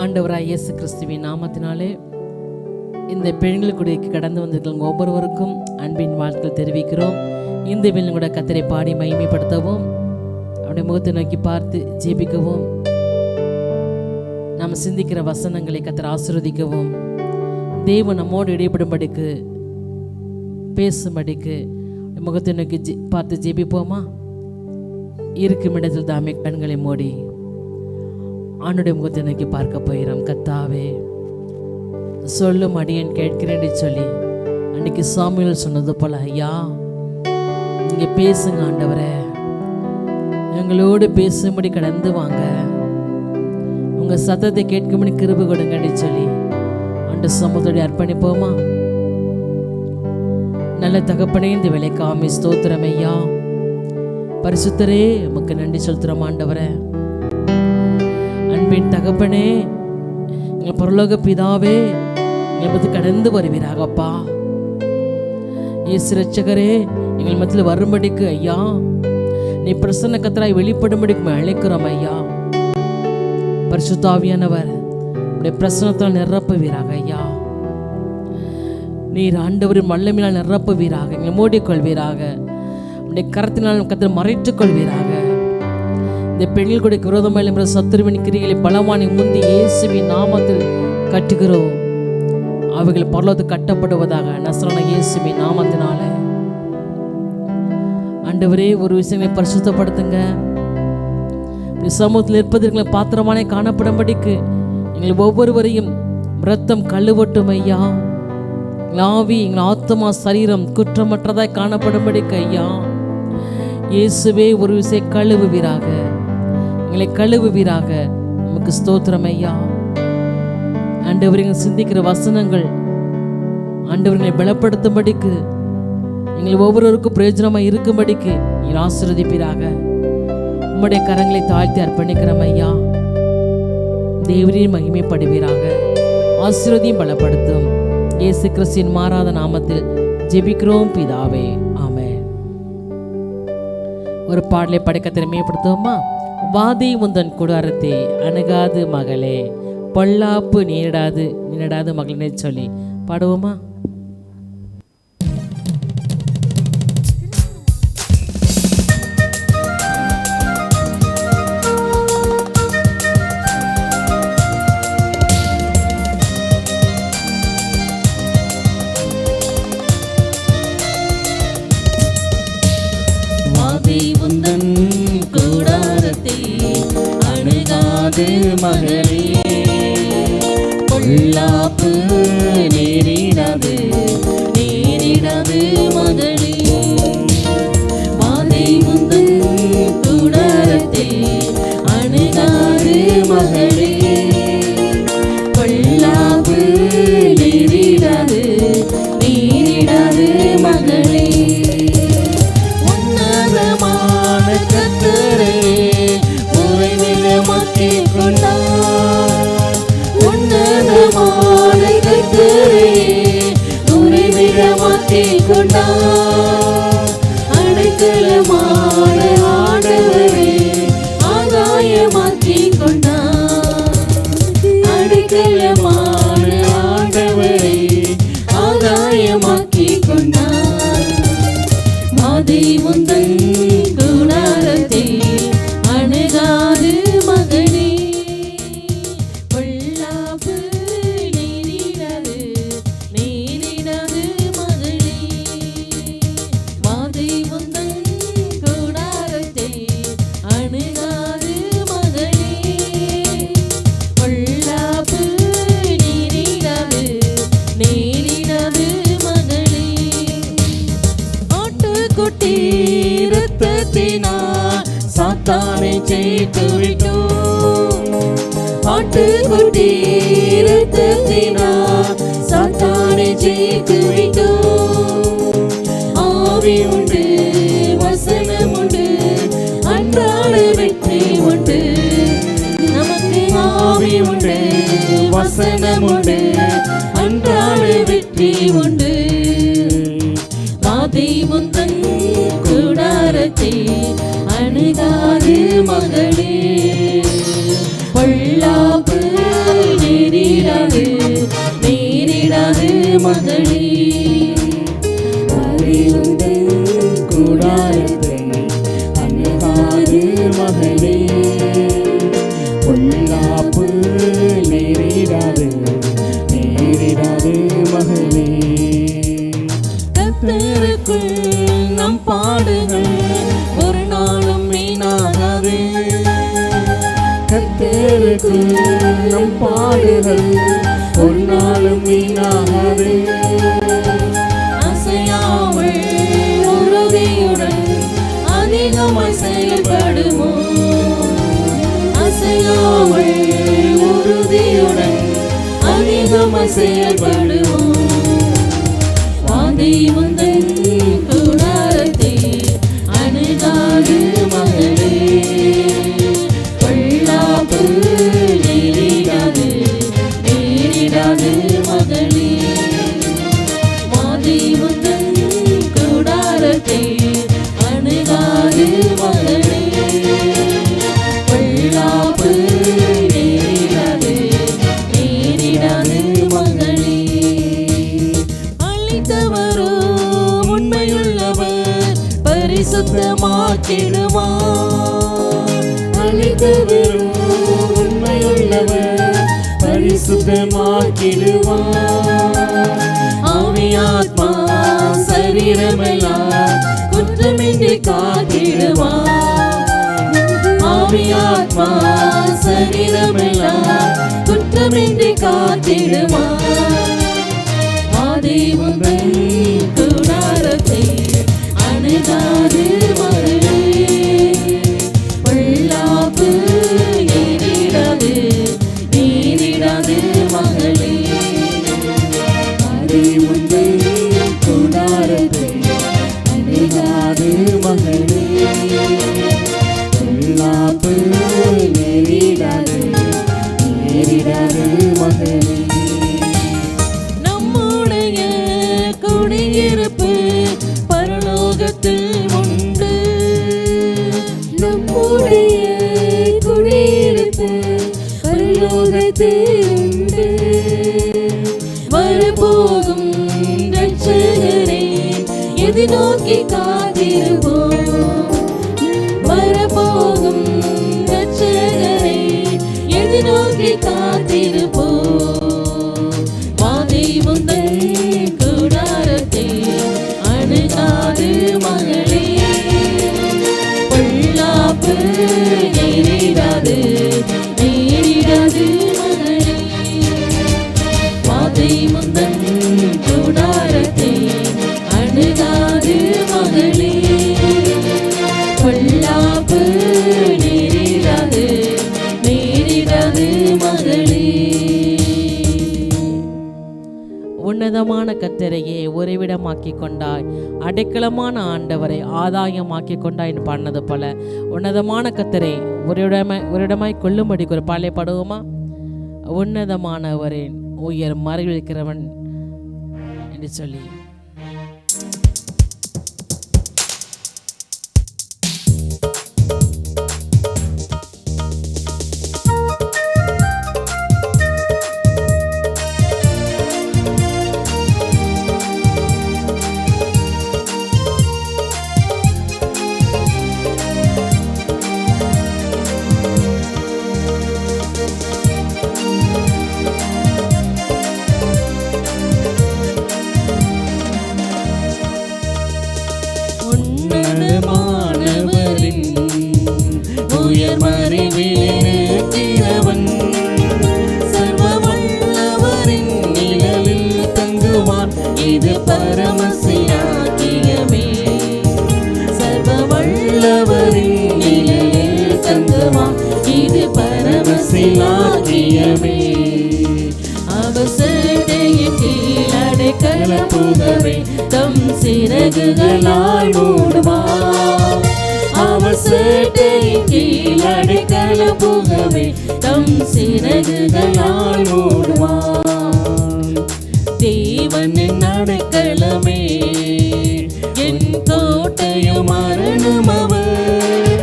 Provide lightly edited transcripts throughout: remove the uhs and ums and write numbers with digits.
ஆண்டவராய் இயேசு கிறிஸ்துவின் நாமத்தினாலே இந்த பெண்களுக்குடிக்கு கடந்து வந்திருக்கிற ஒவ்வொருவருக்கும் அன்பின் வாழ்த்துக்கள் தெரிவிக்கிறோம். இந்த வேளையில் கூட கர்த்தரை பாடி மகிமைப்படுத்தவும், அவருடைய முகத்தை நோக்கி பார்த்து ஜெபிக்கவும், நாம் சிந்திக்கிற வசனங்களை கர்த்தர் ஆசீர்வதிக்கவும், தேவன் நம்மோடு இடைப்படும்படிக்கு பேசும்படிக்கு முகத்தை நோக்கி பார்த்து ஜெபிப்போமா? இருக்கும் இடத்தில் தாமே கண்களை மூடி ஆண்டுடைய முகத்தை நோக்கி பார்க்க போகிறோம். கர்த்தாவே, சொல்லும் அடியேன் கேட்கிறேன்னு சொல்லி அன்னைக்கு சாமுவேல் சொன்னது போல, ஐயா நீங்க பேசுங்க ஆண்டவரே, எங்களோடு பேசும்படி கடந்து வாங்க, உங்க சத்தத்தை கேட்கும்படி கிருபை கொடுங்கன்னு சொல்லி ஆண்டு சமூகத்தோடு அர்ப்பணிப்போமா? நல்ல தகப்பனே, இந்த வேலைக்காமி ஸ்தோத்திரம் ஐயா. பரிசுத்தரே, உமக்கு நன்றி செலுத்துறோம் ஆண்டவரே. அன்பின் தகப்பனே, எங்கள் பரலோக பிதாவே, எங்களுக்கு கடந்து வருவீராகப்பா. இயேசு ரட்சகரே, எங்கள் மத்தியில் வரும்படிக்கு ஐயா நீ பிரசன்ன கர்த்தராய் வெளிப்படும்படிக்கு அழைக்கிறோம் ஐயா. பரிசுத்தாவியானவர் உடைய பிரசன்னத்தால் நிரப்புவீராக ஐயா. நீர் ஆண்டவரின் வல்லமையால் நிரப்புவீராக, எங்களை மூடிக்கொள்வீராக, உடைய கரத்தினால் கர்த்தரை மறைத்துக் கொள்வீராக. இந்த பெண்கள் கூட விரோதமாக சத்துருவின் கிரிகளை பலவானை முந்தி இயேசுவின் நாமத்தில் கட்டுகிறோம். அவைகள் பரலோகத்துக்கு கட்டப்படுவதாக நசரேயனான இயேசுவின் நாமத்தினால. ஆண்டவரே, ஒரு விஷயங்களை பரிசுத்தப்படுத்துங்க. சமூகத்தில் இருப்பதற்கு பாத்திரமானே காணப்படும்படிக்கு எங்கள் ஒவ்வொருவரையும் இரத்தம் கழுவட்டும் ஐயா. ஆவி, எங்கள் ஆத்மா, சரீரம் குற்றமற்றதாய் காணப்படும்படிக்கு ஐயா இயேசுவே ஒரு விஷயம் கழுவுவீராக, எங்களை கழுவுவீராக. நமக்கு ஸ்தோத்திரம் ஐயா. ஆண்டவர், எங்களை சிந்திக்கிற வசனங்கள் ஆண்டவர்களை பலப்படுத்தும்படிக்கு, எங்களை ஒவ்வொருவருக்கும் பிரயோஜனமாக இருக்கும்படிக்கு நீங்கள் ஆசீர்வதிப்பீராக. உம்முடைய கரங்களை தாழ்த்தி அர்ப்பணிக்கிறோம் ஐயா. தேவரீர் மகிமைப்படுவீராக, ஆசீர்வதியும் பலப்படுத்தும். இயேசு கிறிஸ்துவின் மாறாத நாமத்தில் ஜெபிக்கிறோம் பிதாவே, ஆமென். ஒரு பாடலை படைக்க திறமைப்படுத்துவோமா? வாதை உந்தன் கூடாரத்தை அணுகாது மகளே, பொல்லாப்பு நீடாது மகளே சொல்லி பாடுவோமா? மகளே, பொல்லாப்பு நேரிடாது மகளே, வாதை உந்தன் கூடாரத்தை அணுகாது மகளே, பொல்லாப்பு நேரிடாது மகளே. உன்னதமான கர்த்தரே உறைவிடமாக்கிக் கொண்டார், உன்னதமான கர்த்தரே உறைவிடமாக்கிக் கொண்டார், அடைக்கலமான ஆண்டவரே ஆதாயமாக்கிக் கொண்டார், அடைக்கலமான ஆண்டவரே ஆதாயமாக்கிக் கொண்டார். வாதை உந்தன் கூடாரத்தை அணுகாது மகளே, பொல்லாப்பு நேரிடாது மகளே, வாதை உந்தன் கூடாரத்தை அணுகாது மகளே, பொல்லாப்பு நேரிடாது மகளே. ஆட்டுக்குட்டி இரத்தத்தினால் சாத்தானை ஜெயித்து விட்டோம், ஆட்டுக்குட்டி இரத்தத்தினால் சாத்தானை ஜெயித்து விட்டோம். ஆவி உண்டு, வசனம் உண்டு, அன்றாட வெற்றி உண்டு. நமக்கு ஆவி உண்டு, வசனம் உண்டு, அன்றாட வெற்றி உண்டு. வாதை உந்தன் கூடாரத்தை அணுகாது மகளே, பொல்லாப்பு மகளே, அறிவுடன் கூடாரத்தை அணுகாது மகளே, பொல்லாப்பு நேரிடாது மகளே. கர்த்தருக்குள் நம் பாடுகள் ஒரு நாளும் வீணாகாது. கர்த்தருக்குள் நம் பாடுகள் ஒரு நாளும் வீணாகாது. அசையாமல் உறுதியுடன் அதிகமாய் செயல்படுவோம். அசையாமல் உறுதியுடன் அதிகமாய் செயல்படுவோம். வாதை உந்தன் கூடாரத்தை அணுகாது மகளே, பொல்லாப்பு நேரிடாது மகளே. வாதை உந்தன் கூடாரத்தை அணுகாது மகளே, பொல்லாப்பு நேரிடாது மகளே. அழைத்தவரோ உண்மையுள்ளவர் பரிசுத்தமாக்கிடுவார். அழைத்தவரோ உண்மையுள்ளவர் பரிசுத்தமாக்கிடுவார். ஆவியாத்மா சரீரமெல்லாம் குற்றமின்றி காத்திடுவார். ஆவியாத்மா சரீரமெல்லாம் குற்றமின்றி காத்திடுவார். வாதை உந்தன் கூடாரத்தை அணுகாது மகளே, பொல்லாப்பு நேரிடாது மகளே. வாதை உந்தன் கூடாரத்தை அணுகாது மகளே, பொல்லாப்பு நேரிடாது மகளே. நம்முடைய குடியிருப்பு பரலோகத்தில் உண்டு. நம்முடைய குடியிருப்பு பரலோகத்தில் உண்டு. வரப்போகும் ரட்சகரை எதிர்நோக்கி காத்திருப்போம். வரப்போகும் ரட்சகரை எதிர்நோக்கி காத்திருப்போம். வாதை உந்தன் கூடாரத்தை அணுகாது மகளே, பொல்லாப்பு நேரிடாது மகளே. வாதை உந்தன் கூடாரத்தை அணுகாது மகளே, பொல்லாப்பு நேரிடாது மகளே. உன்னதமான கர்த்தரையே உறைவிடமாக்கி கொண்டாய், அடைக்கலமான ஆண்டவரை ஆதாயமாக்கி கொண்டாய்னு பாடினது போல உன்னதமான கர்த்தரை ஒரு இடமாய் கொள்ளும்படி ஒரு பாலை பாடுவோமா? உன்னதமானவரின் உயர் மறைவிருக்கிறவன் என்று சொல்லி இது பரமசிலாக்கியமே. சர்வ வல்லவரின் நிலையில் தங்குவான். இது பரமசிலாக்கியமே. அவசரையின் கீழ் அடைக்கல புகவே தம் சிறகுகளால் மூடுவான். அவசரையின் கீழ் அடைக்கல புகவே தம் சிறகுகளால் மூடுவான். தேவனின் அடைக்கலமே என் கோட்டையும் அரணும் அவர்.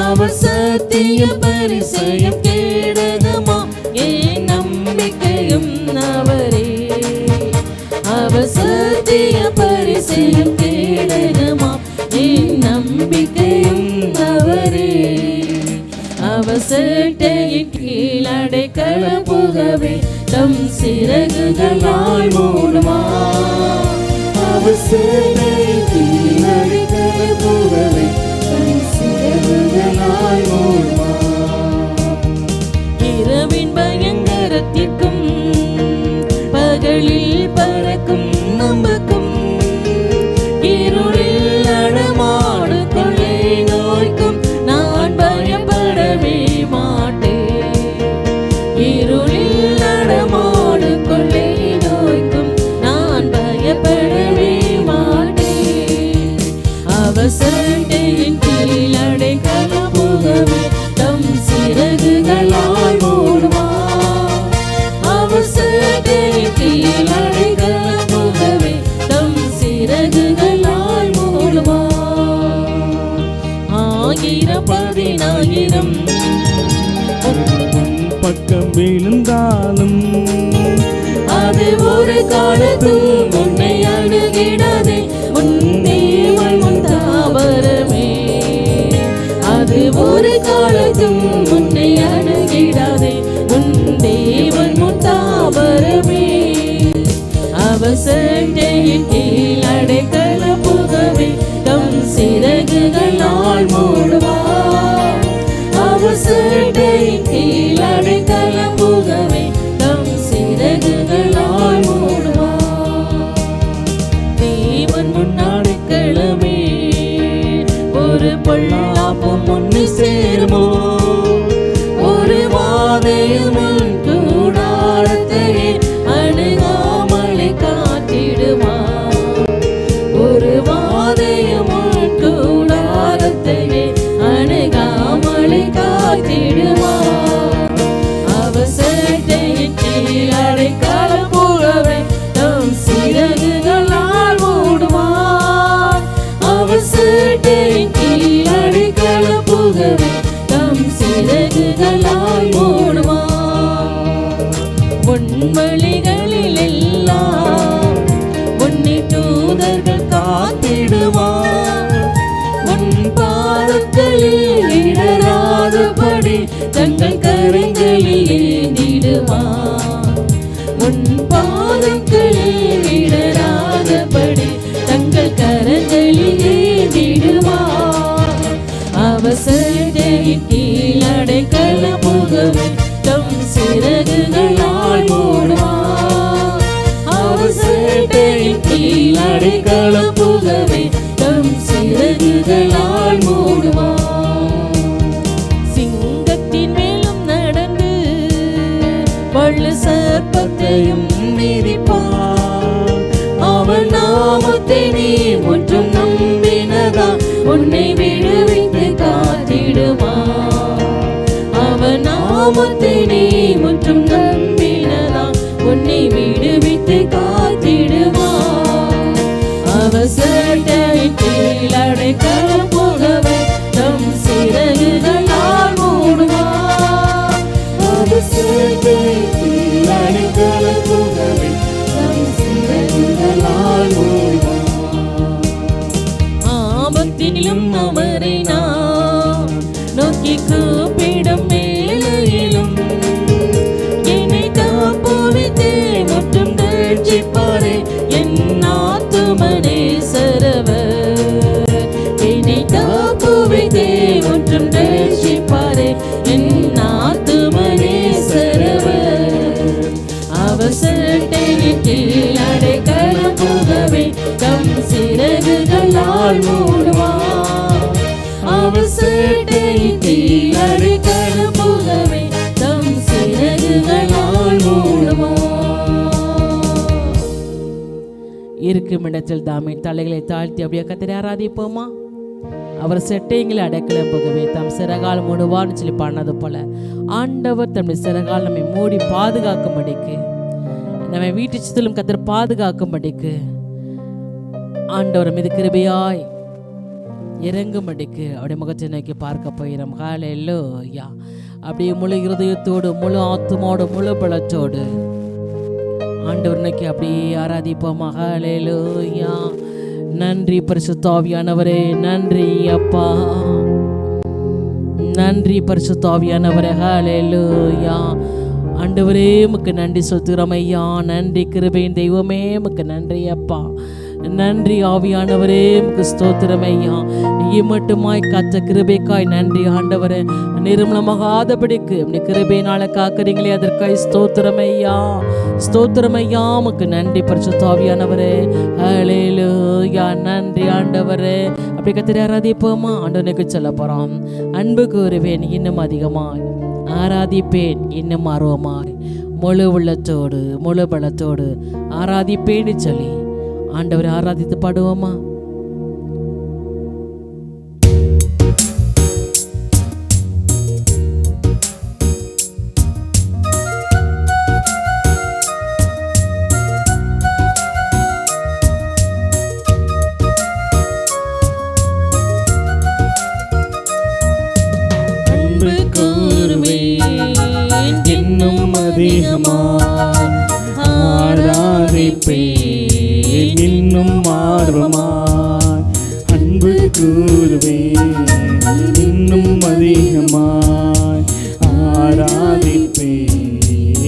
அவர் சத்திய பரிசயம் கேடகமா என் நம்பிக்கையும் அவரே. நித்திய பரிசையும் கேடகமா என் நம்பிக்கையும் அவரே. அவர் சேட்டையின் கீழ் அடைக்கலம் புகவே தம் சிறகுகளால் மூடுவார். அவர் சேட்டையின் கீழ் அடைக்கலம் புகவே தம் சிறகுகளால் மூடுவார். இரவின் பயங்கரத்திற்கும் பகலில் பறக்கும் நம்பக்கும் இருளில் நடமாடு கொள்ளை நோய்க்கும் நான் பயப்படவே மாட்டேன். இருளில் நடமாடு கொள்ளை நோய்க்கும் நான் பயப்படவே மாட்டேன். அவர் சேட்டையின் கீழ் அடைக்கலம் புகவே தம் சிறகுகளால் மூடுவார். அவர் சேட்டையின் கீழ் அடைக்கலம் புகவே தம் சிறகுகளால் மூடுவார். 1000 10,000 பக்கம் விழுந்தாலும் அது ஒரு காலத்தும் உன்னை அணுகிடாதே. உன் தேவன் உன் தாவரமே. அது ஒரு காலத்தும் உன்னை அணுகிடாதே. உன் தேவன் உன் தாவரமே. அவர் சேட்டையின் கீழ் அடைக்கலம் புகவே தம் சிறகுகளால் மூடுவார். அவர் சேட்டையின் கீழ் அடைக்கலம் புகவே தம் சிறகுகளால் மூடுவார். தேவன் உன் அடைக்கலமே. ஒரு பொல்லாப்பும் ஒன்று சேருமோ? ஒரு வாதையும் உன் கூடாரத்தையே அணுகாமலை காத்திடுவார். ஒரு வாதையும் உன் கூடாரத்தையே அணுகாமலை காத்திடுவார். அவர் சேட்டையின் கீழ் அடைக்கலம் புகவே தம் சிறகுகளால் மூடுவார். அவர் சேட்டையின் கீழ் அடைக்கலம் புகவே தம் சிறகுகளால் மூடுவார். பொன்மொழிகளில் எல்லாம் உன்னை தூதர்கள் காத்திடுவார். உன் பாதங்களில் இடராதபடி தங்கள் கரங்களில் ஏந்திடுவார். உன் பாதங்களில் இடராதபடி தங்கள் கரங்களில் ஏந்திடுவார். அவர் சேட்டையின் கீழ் அடைக்கலம் புகவே தம் சிறகுகளால் மூடுவார். அவர் சேட்டையின் கீழ் அடைக்கலம் புகவே தம் சிறகுகளால் மூடுவார். சிங்கத்தின் மேலும் நடந்து வலு சர்ப்பத்தையும் மிதிப்பார். அவர் நாமத்தை நீ முற்றும் நம்பினதா உன்னை விடுவித்து காத்திடுவார். அவர் நாமத்தை நீ முற்றும் நம்பினதா உன்னை விடுவித்து காத்திடுவார். அவர் சேட்டையின் கீழ் அடைக்கலம் புகவே தம் சிறகுகளால் மூடுவார். அவர் சேட்டையின் கீழ் அடைக்கலம் புகவே தம் சிறகுகளால் மூடுவார். ஆபத்திலும் அவரை நாம் நோக்கி கூப்பிடும் வேளையிலும் என்னை காப்புவித்தே முற்றும் ரட்சிப்பாரே என் ஆத்துமனே சரவர். என்னை காப்புவித்தே முற்றும் ரட்சிப்பாரே என் ஆத்துமனே சரவர். அவர் சேட்டையின் கீழ் அடைக்கலம் புகவே தம் சிறகுகளால் மூடுவார். அவர் சேட்டையின் கீழ் அடைக்கலம் புகவே தம் சிறகுகளால் மூடுவார். இருக்கும் இடத்தில் தாமே தலைகளை தாழ்த்தி அப்படியே கத்தரை ஆராதிப்போமா? அவர் செட்டைங்களை அடைக்கலம் புகவே தம் சிறகால் மூடுவார்னு சொல்லி பாடினது போல ஆண்டவர் தம்முடைய சிறகால் நம்மை மூடி பாதுகாக்கும்படிக்கு, நம்மை வீட்டு சுற்றிலும் கத்தர் பாதுகாக்கும்படிக்கு ஆண்டவர் மீது கிருபையாய் இறங்கும்படிக்கு அப்படியே முகத்தை நோக்கி பார்க்க போயிடும். ஹல்லேலூயா. அப்படியே முழு இருதயத்தோடு, முழு ஆத்துமோடு, முழு பலத்தோடு ஆண்டவர் இன்னைக்கு அப்படியே ஆராதிப்போமா. ஹல்லேலூயா. நன்றி பரிசுத்த ஆவியானவரே, நன்றி அப்பா, நன்றி பரிசுத்த ஆவியானவரே. ஹல்லேலூயா. ஆண்டவரே உமக்கு நன்றி சொல்கிறோம் ஐயா. நன்றி கிருபையின் தெய்வமே உமக்கு நன்றி அப்பா. நன்றி ஆவியானவரே உமக்கு ஸ்தோத்திரம் ஐயா. இம்மட்டுமாய் காத்த கிருபைக்காய் நன்றி ஆண்டவரே. நிர்மலமாகாதபடிக்கு அப்படி கிருபையினால காக்கிறீங்களே அதற்காய் ஸ்தோத்திரம் ஐயா. ஸ்தோத்திரம் ஐயா உமக்கு நன்றி பரிசுத்த ஆவியானவரே. ஹல்லேலூயா. நன்றி ஆண்டவரே. அப்படி கத்திர ஆராதிப்போமா. ஆண்டவனுக்கு சொல்ல போறோம். அன்பு கூறுவேன் இன்னும் அதிகமாய், ஆராதிப்பேன் இன்னும் ஆர்வமாய், முழு உள்ளத்தோடு முழு பலத்தோடு ஆராதிப்பேன்னு சொல்லி ஆண்டவரை ஆராதித்து பாடுவோமா. அன்பு கூறுவேன் இன்னும் அதிகமாய், ஆராதிப்பேன் இன்னும் ஆர்வமாய். அன்பு கூறுவேன் இன்னும் அதிகமாய், ஆராதிப்பேன்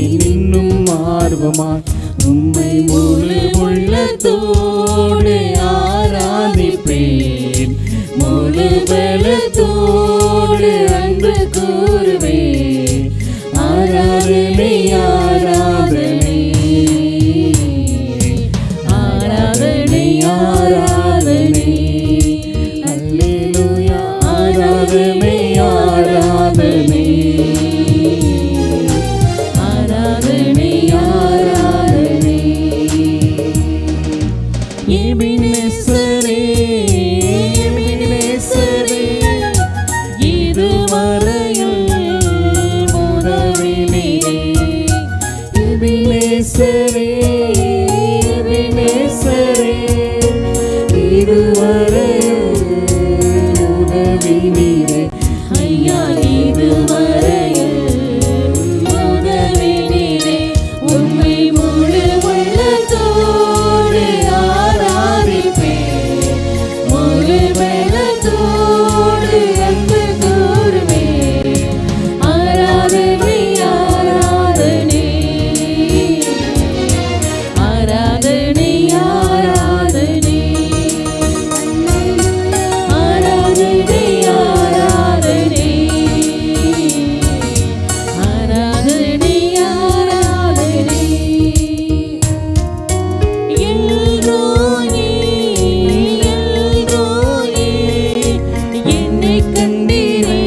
இன்னும் ஆர்வமாய். உம்மை முழு உள்ளத்தோடு ஆராதிப்பேன், முழு பலத்தோடு அன்பு கூறுவேன். ஆராதனை ஆராதனை ஆராதனை ஆராதனை, அல்லேலூயா. ஆராதனை ஆராதனை ஆராதனை ஆராதனை. எபினேசரே எபினேசரே, இதுவரையில் உதவினீரே. எபினேசரே எபினேசரே, இதுவரையில் உதவினீரே. ஐயா இதுவரையில் உதவினீரே. உம்மை முழு உள்ளத்தோடு ஆராதிப்பேன், முழு பலத்தோடு அன்பு கூறுவேன். ஆராதனை ஆராதனை ஆராதனை ஆராதனை ஆராதனை ஆராதனை ஆராதனை ஆராதனை. எல்ரோயி எல்ரோயி, என்னை கண்டீரே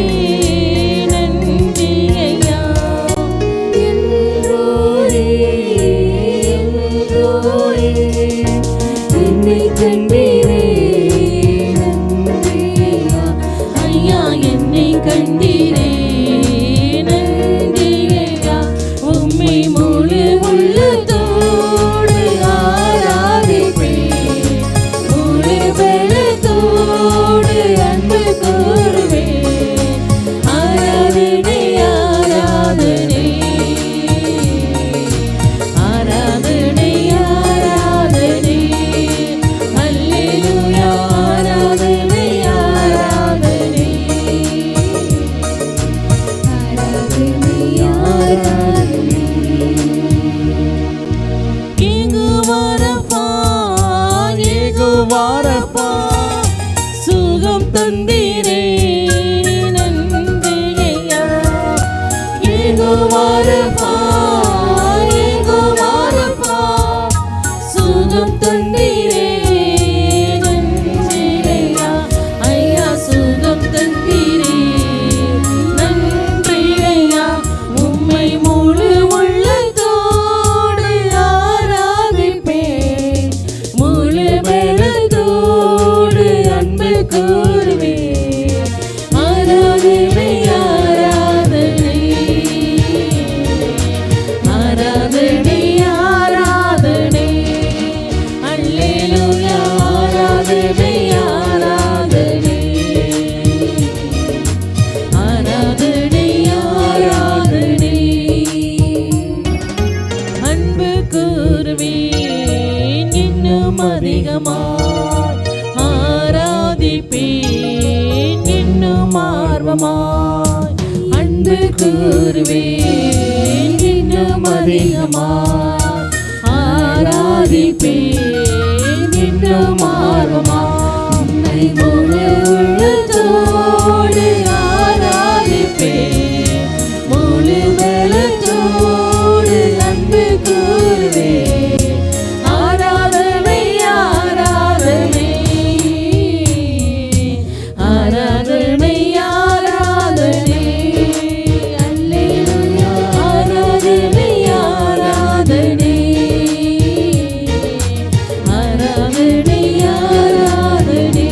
நன்றி ஐயா. எல்ரோயி எல்ரோயி, என்னை கண்டீரே நன்றி ஐயா. ஐயா என்னை கண்டீரே நன்றி ஐயா. உம்மை முழு உள்ளத்தோடு ஆராதிப்பேன், முழு பலத்தோடு அன்பு கூறுவேன். ஆராதனை ஆராதனை ஆராதனை ஆராதனை, அல்லேலூயா. ஆராதனை ஆராதனை ஆராதனை ஆராதனை. ஏகுவாரப்பா ஏகுவாரப்பா, சுகம் தந்தீரே நன்றி ஐயா. ஏகுவாரப்பா ஏகுவாரப்பா, சுகம் தந்தீரே நன்றி ஐயா. ஐயா சுகம் தந்தீரே நன்றி ஐயா. உம்மை முழு உள்ளத்தோடு ஆராதிப்பேன், முழு பலத்தோடு அன்பு கூறுவேன். ஆராதனை ஆராதனை அன்பு கூறுவேன், இன்னும் அதிகமாய் ஆராதிப்பேன், இன்னும் ஆர்வமாய் உம்மை முழு உள்ளத்தோடு ஆராதிப்பேன், முழு பலத்தோடு அன்பு கூறுவேன். ஆராதனை ஆராதனை ஆராதனை ஆராதனை, அல்லேலூயா ஆராதனை ஆராதனை ஆராதனை ஆராதனை,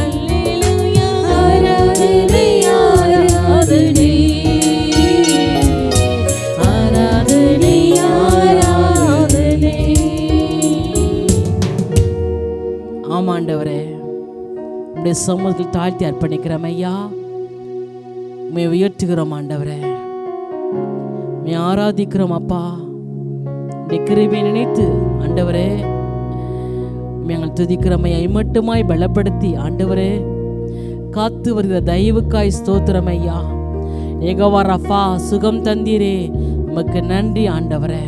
அல்லேலூயா ஆராதனை ஆராதனை ஆராதனை ஆராதனை. ஆமாண்டவரே, உடைய சமூகத்தில் தாழ்த்தி அர்ப்பணிக்கிறோம் ஐயா. உம்மை உயர்த்துகிறோம் ஆண்டவரே, உம்மை ஆராதிக்கிறோம் அப்பா. உடைய கிருபையை நினைத்து ஆண்டவரே உம்மை நாங்கள் துதிக்கிறோம் ஐயா. இம்மட்டுமாய் பலப்படுத்தி ஆண்டவரே காத்து வருகிற தயவுக்காய் ஸ்தோத்திரம் ஐயா. யெகோவா ரஃபா, சுகம் தந்தீரே, உமக்கு நன்றி ஆண்டவரே.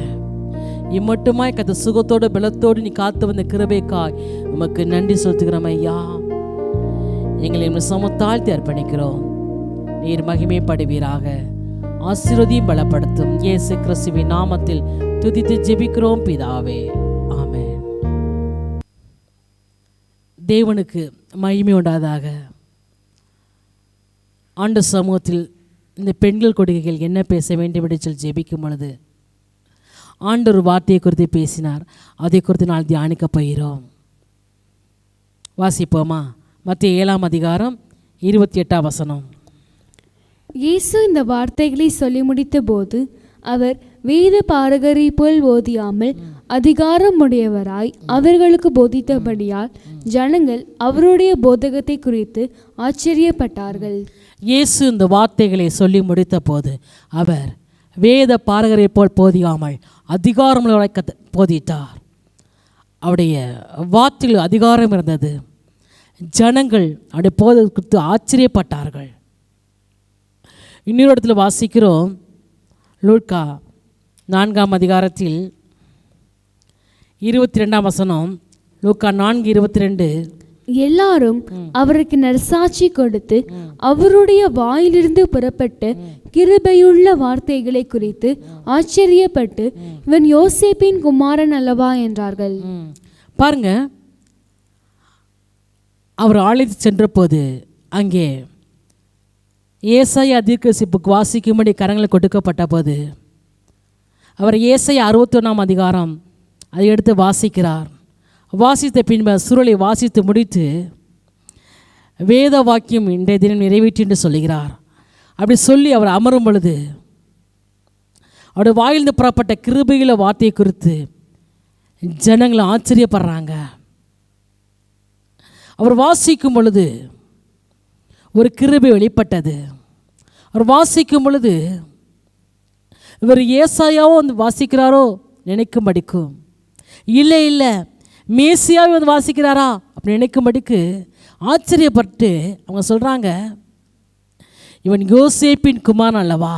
இம்மட்டுமாய் கத்த சுகத்தோடு பலத்தோடு நீ காத்து வந்த கிருபைக்காய் உமக்கு நன்றி செலுத்துகிறோம் ஐயா. எங்களை சமத்தாழ்த்தி அர்ப்பணிக்கிறோம். நீர் மகிமைப்படுவீராக. ஆசீர்வதியும் பலப்படுத்தும் இயேசு கிறிஸ்துவின் நாமத்தில் துதித்து ஜெபிக்கிறோம் பிதாவே, ஆமென். தேவனுக்கு மகிமை உண்டாதாக. ஆண்டு சமூகத்தில் இந்த பெண்கள் கொடுக்கைகள் என்ன பேச வேண்டும் என்று சொல்லி ஜெபிக்கும் பொழுது ஆண்டவர் வார்த்தையை குறித்து பேசினார். அதை குறித்து நாள் தியானிக்க போகிறோம். வாசிப்போமா? மத்திய 7ஆம் அதிகாரம் 28ஆம் வசனம். இயேசு இந்த வார்த்தைகளை சொல்லி முடித்த போது அவர் வேத பாரகரை போல் ஓதியாமல் அதிகாரமுடையவராய் அவர்களுக்கு போதித்தபடியால் ஜனங்கள் அவருடைய போதகத்தை குறித்து ஆச்சரியப்பட்டார்கள். இயேசு இந்த வார்த்தைகளை சொல்லி முடித்த போது அவர் வேத பாரகரை போல் போதியாமல் அதிகாரமுள்ளவராய் போதித்தார். அவருடைய வார்த்தையில் அதிகாரம் இருந்தது. ஜனங்கள் அவருடைய போதகத்தை குறித்து ஆச்சரியப்பட்டார்கள். இன்னொரு இடத்துல வாசிக்கிறோம், லூக்கா 4ஆம் அதிகாரத்தில் 22ஆம் வசனம். லூக்கா 4:22. எல்லாரும் அவருக்கு நற்சாட்சி கொடுத்து அவருடைய வாயிலிருந்து புறப்பட்ட கிருபையுள்ள வார்த்தைகளை குறித்து ஆச்சரியப்பட்டு இவன் யோசேப்பின் குமாரன் அல்லவா என்றார்கள். பாருங்க, அவர் ஆலயத்து சென்ற போது அங்கே ஏசாயா தீர்க்கதரிசிக்கு வாசிக்கும்படி கரங்களை கொடுக்கப்பட்ட போது அவர் ஏசாயா 61ஆம் அதிகாரம் அதை எடுத்து வாசிக்கிறார். வாசித்த பின்பு சுருளை வாசித்து முடித்து வேத வாக்கியம் இன்றைய தினம் நிறைவேற்றி என்று சொல்லுகிறார். அப்படி சொல்லி அவர் அமரும் பொழுது அவருடைய வாயிலிருந்து புறப்பட்ட கிருபையில வார்த்தையை குறித்து ஜனங்களை ஆச்சரியப்படுறாங்க. அவர் வாசிக்கும் பொழுது ஒரு கிருபை வெளிப்பட்டது. அவர் வாசிக்கும் பொழுது இவர் ஏசாயாவோ வந்து வாசிக்கிறாரோ நினைக்கும்படிக்கும், இல்லை இல்லை மேசியாவை வந்து வாசிக்கிறாரா அப்படி நினைக்கும்படிக்கு ஆச்சரியப்பட்டு அவங்க சொல்கிறாங்க, இவன் யோசேப்பின் குமாரன் அல்லவா,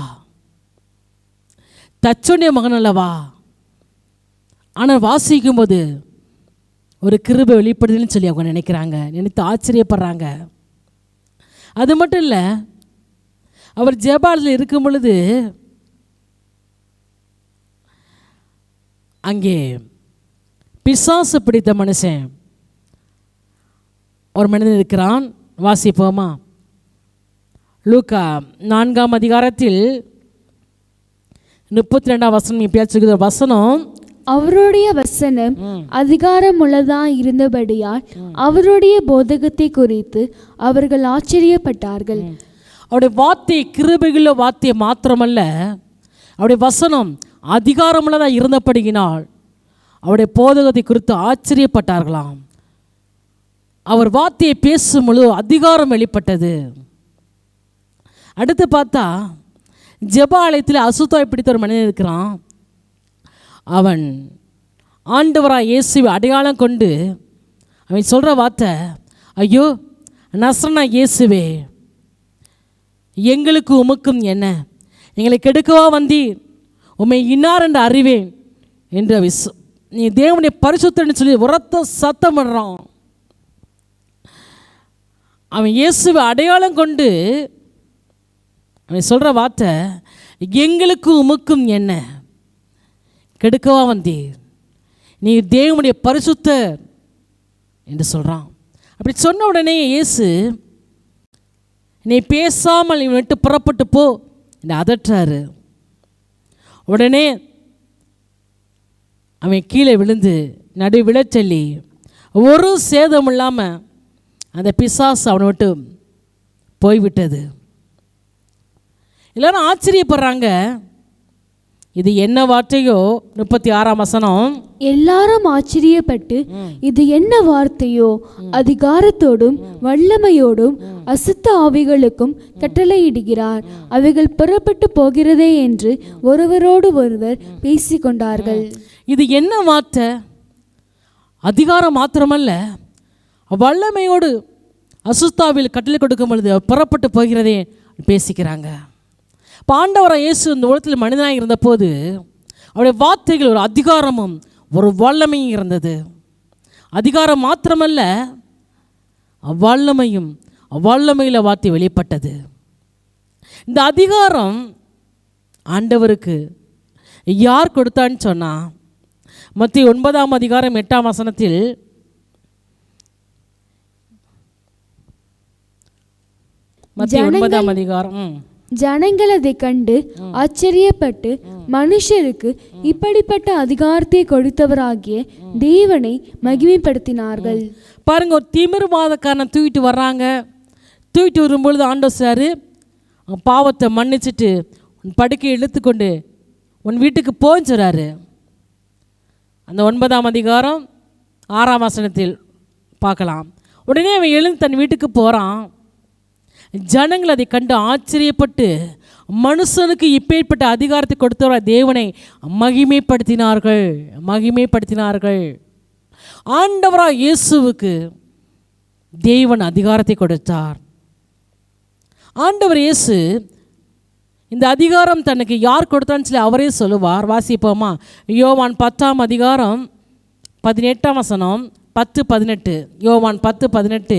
தச்சனுடைய மகன் அல்லவா. ஆனால் வாசிக்கும்போது ஒரு கிருபை வெளிப்படுதுன்னு சொல்லி அவங்க நினைக்கிறாங்க, நினைத்து ஆச்சரியப்படுறாங்க. அது மட்டும் இல்லை, அவர் ஜெபாலத்தில் இருக்கும் பொழுது அங்கே பிசாசு பிடித்த மனுஷன் ஒரு மனிதன் இருக்கிறான். வாசிப்போமா? லூக்கா 4ஆம் அதிகாரத்தில் 32ஆம் வசனம். இப்பயாச்சும் வசனம், அவருடைய வசனம் அதிகாரம் உள்ளதாய் இருந்தபடியால் அவருடைய போதகத்தை குறித்து அவர்கள் ஆச்சரியப்பட்டார்கள். அவருடைய வார்த்தை கிருபையுள்ள வார்த்தை மாத்திரமல்ல, அவருடைய வசனம் அதிகாரமுள்ளதாக இருந்தபடியினால் அவருடைய போதகத்தை குறித்து ஆச்சரியப்பட்டார்களாம். அவர் வார்த்தையை பேசும் பொழுது அதிகாரம் வெளிப்பட்டது. அடுத்து பார்த்தா ஜெப ஆலயத்தில் அசுத்தாய் பிடித்த ஒரு மனிதன் இருக்கிறான். அவன் ஆண்டவராக இயேசுவை அடையாளம் கொண்டு அவன் சொல்கிற வார்த்தை, ஐயோ நசரனா இயேசுவே, எங்களுக்கு உமக்கும் என்ன? எங்களை கெடுக்கவா வந்தீர்? உம்மை இன்னார் என்று அறிவேன் என்று நீ தேவனுடைய பரிசுத்தன்னு சொல்லி உரத்த சத்தம் பண்ணுறான். அவன் இயேசுவை அடையாளம் கொண்டு அவன் சொல்கிற வார்த்தை, எங்களுக்கு உமக்கும் என்ன? கெடுக்கவா வந்தீர்? நீ தேவனுடைய பரிசுத்தர் என்று சொல்கிறான். அப்படி சொன்ன உடனே இயேசு, நீ பேசாமல் நீ விட்டு புறப்பட்டு போ என்று அதற்றாரு. உடனே அவன் கீழே விழுந்து நடு விழச்சொல்லி ஒரு சேதம் இல்லாமல் அந்த பிசாசு அவனை விட்டு போய்விட்டது. எல்லாரும் ஆச்சரியப்படுறாங்க, இது என்ன வார்த்தையோ? 36ஆம் வசனம், எல்லாரும் ஆச்சரியப்பட்டு இது என்ன வார்த்தையோ, அதிகாரத்தோடும் வல்லமையோடும் அசுத்த ஆவிகளுக்கும் கட்டளையிடுகிறார், அவைகள் புறப்பட்டு போகிறதே என்று ஒருவரோடு ஒருவர் பேசிக்கொண்டார்கள். இது என்ன வார்த்தை? அதிகாரம் மாத்திரமல்ல, வல்லமையோடு அசுத்தாவில் கட்டளை கொடுக்கும் பொழுது புறப்பட்டு போகிறதே பேசிக்கிறாங்க. இப்போ ஆண்டவராக இயேசு இந்த உலகத்தில் மனிதனாக இருந்தபோது அவருடைய வார்த்தைகள் ஒரு அதிகாரமும் ஒரு வல்லமையும் இருந்தது. அதிகாரம் மாத்திரமல்ல, வல்லமையும் வல்லமையில் வார்த்தை வெளிப்பட்டது. இந்த அதிகாரம் ஆண்டவருக்கு யார் கொடுத்தான்னு சொன்னால், மத்திய 9ஆம் அதிகாரம் 8ஆம் வசனத்தில், மத்திய 9ஆம் அதிகாரம், ஜனங்கள் அதை கண்டு ஆச்சரியப்பட்டு மனுஷருக்கு இப்படிப்பட்ட அதிகாரத்தை கொடுத்தவராகிய தேவனை மகிமைப்படுத்தினார்கள். பாருங்க, ஒரு திமிர்வாதக்காரனை தூக்கிட்டு வர்றாங்க. தூக்கிட்டு வரும்பொழுது ஆண்டவர் சார் பாவத்தை மன்னிச்சுட்டு உன் படுக்கையை இழுத்துக்கொண்டு உன் வீட்டுக்கு போன்னு சொல்கிறாரு. அந்த 9ஆம் அதிகாரம் 6ஆம் வசனத்தில் பார்க்கலாம். உடனே அவன் எழுந்து தன் வீட்டுக்கு போகிறான். ஜனங்கள் அதை கண்டு ஆச்சரியப்பட்டு மனுஷனுக்கு இப்பேற்பட்ட அதிகாரத்தை கொடுத்தவர தேவனை மகிமைப்படுத்தினார்கள். ஆண்டவராக இயேசுவுக்கு தேவன் அதிகாரத்தை கொடுத்தார். ஆண்டவர் இயேசு இந்த அதிகாரம் தனக்கு யார் கொடுத்தான்னு சொல்லி அவரே சொல்லுவார். வாசிப்போமா? யோவான் 10ஆம் அதிகாரம் 18ஆம் வசனம், 10-18. யோவான் 10-18.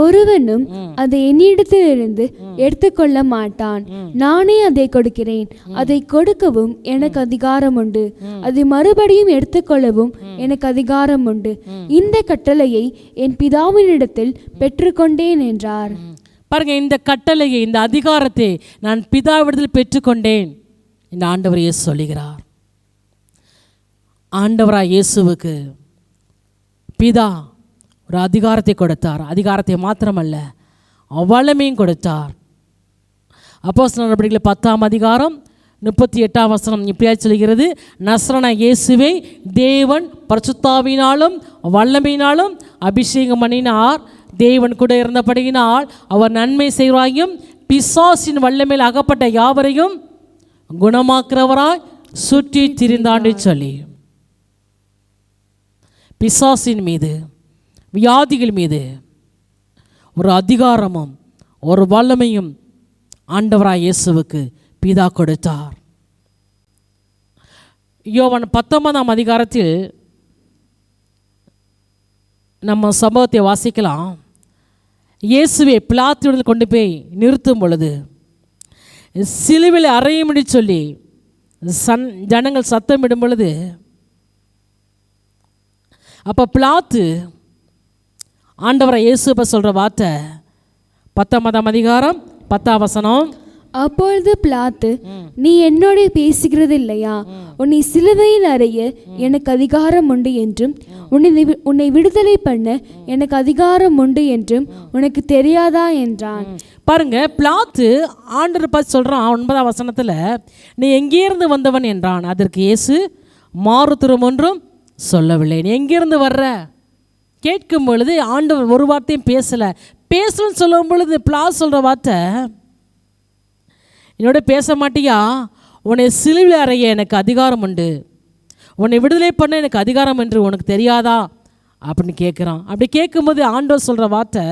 ஒருவனும் அதை என்னிடத்திலிருந்து எடுத்துக்கொள்ள மாட்டான், நானே அதை கொடுக்கிறேன். அதை கொடுக்கவும் எனக்கு அதிகாரம் உண்டு, அதை மறுபடியும் எடுத்துக்கொள்ளவும் எனக்கு அதிகாரம் உண்டு. இந்த கட்டளையை என் பிதாவினிடத்தில் பெற்றுக்கொண்டேன் என்றார். பாருங்க, இந்த கட்டளையை, இந்த அதிகாரத்தை நான் பிதாவிடத்தில் பெற்றுக்கொண்டேன் இந்த ஆண்டவர் இயேசு சொல்லுகிறார். ஆண்டவராக இயேசுவுக்கு பிதா ஒரு அதிகாரத்தை கொடுத்தார். அதிகாரத்தை மாத்திரமல்ல, வல்லமையும் கொடுத்தார். அப்போஸ்தலர் நடவடிக்கைகள் 10ஆம் அதிகாரம் 38ஆம் வசனம் இப்படியா சொல்கிறது, நசரேயனாகிய இயேசுவை தேவன் பரிசுத்தாவினாலும் வல்லமையினாலும் அபிஷேகம் பண்ணினார். தேவன் கூட இருந்தபடியினால் அவர் நன்மை செய்வாயும் பிசாசின் வல்லமையில் அகப்பட்ட யாவரையும் குணமாக்குறவராய் சுற்றி திரிந்தாண்டு சொல்லி, பிசாசின் மீது, வியாதிகள் மீது ஒரு அதிகாரமும் ஒரு வல்லமையும் ஆண்டவராய் இயேசுவுக்கு பிதா கொடுத்தார். யோவான் 19ஆம் அதிகாரத்தில் நம்ம சம்பவத்தை வாசிக்கலாம். இயேசுவை பிலாத்துவிடத்தில் கொண்டு போய் நிறுத்தும் பொழுது சிலுவையில் அறையும்படி சொல்லி ஜனங்கள் சத்தமிடும் பொழுது, அப்போ பிலாத்து ஆண்டவரை இயேசுவை சொல்கிற வார்த்தை 19ஆம் அதிகாரம் 10ஆம் வசனம், அப்பொழுது பிலாத்து, நீ என்னோட பேசுகிறது இல்லையா? உன்னை சிலுவையில் அறைய எனக்கு அதிகாரம் உண்டு என்றும் உன்னை விடுதலை பண்ண எனக்கு அதிகாரம் உண்டு என்றும் உனக்கு தெரியாதா என்றான். பாருங்க, பிலாத்து ஆண்டவர் பார்த்து சொல்கிறான் 9ஆம் வசனத்தில், நீ எங்கேருந்து வந்தவன் என்றான். அதற்கு இயேசு மாறுத்திரம் ஒன்றும் சொல்லவில்லை. நீ எங்கேருந்து வர்ற கேட்கும் பொழுது ஆண்டவர் ஒரு வார்த்தையும் பேசலன்னு சொல்லும் பொழுது பிலாத்து சொல்கிற வார்த்தை, என்னோட பேச மாட்டியா? உன்னை சிலுவையில் அறைய எனக்கு அதிகாரம் உண்டு, உன்னை விடுதலை பண்ண எனக்கு அதிகாரம் என்று உனக்கு தெரியாதா அப்படின்னு கேட்குறான். அப்படி கேட்கும்போது ஆண்டவர் சொல்கிற வார்த்தை,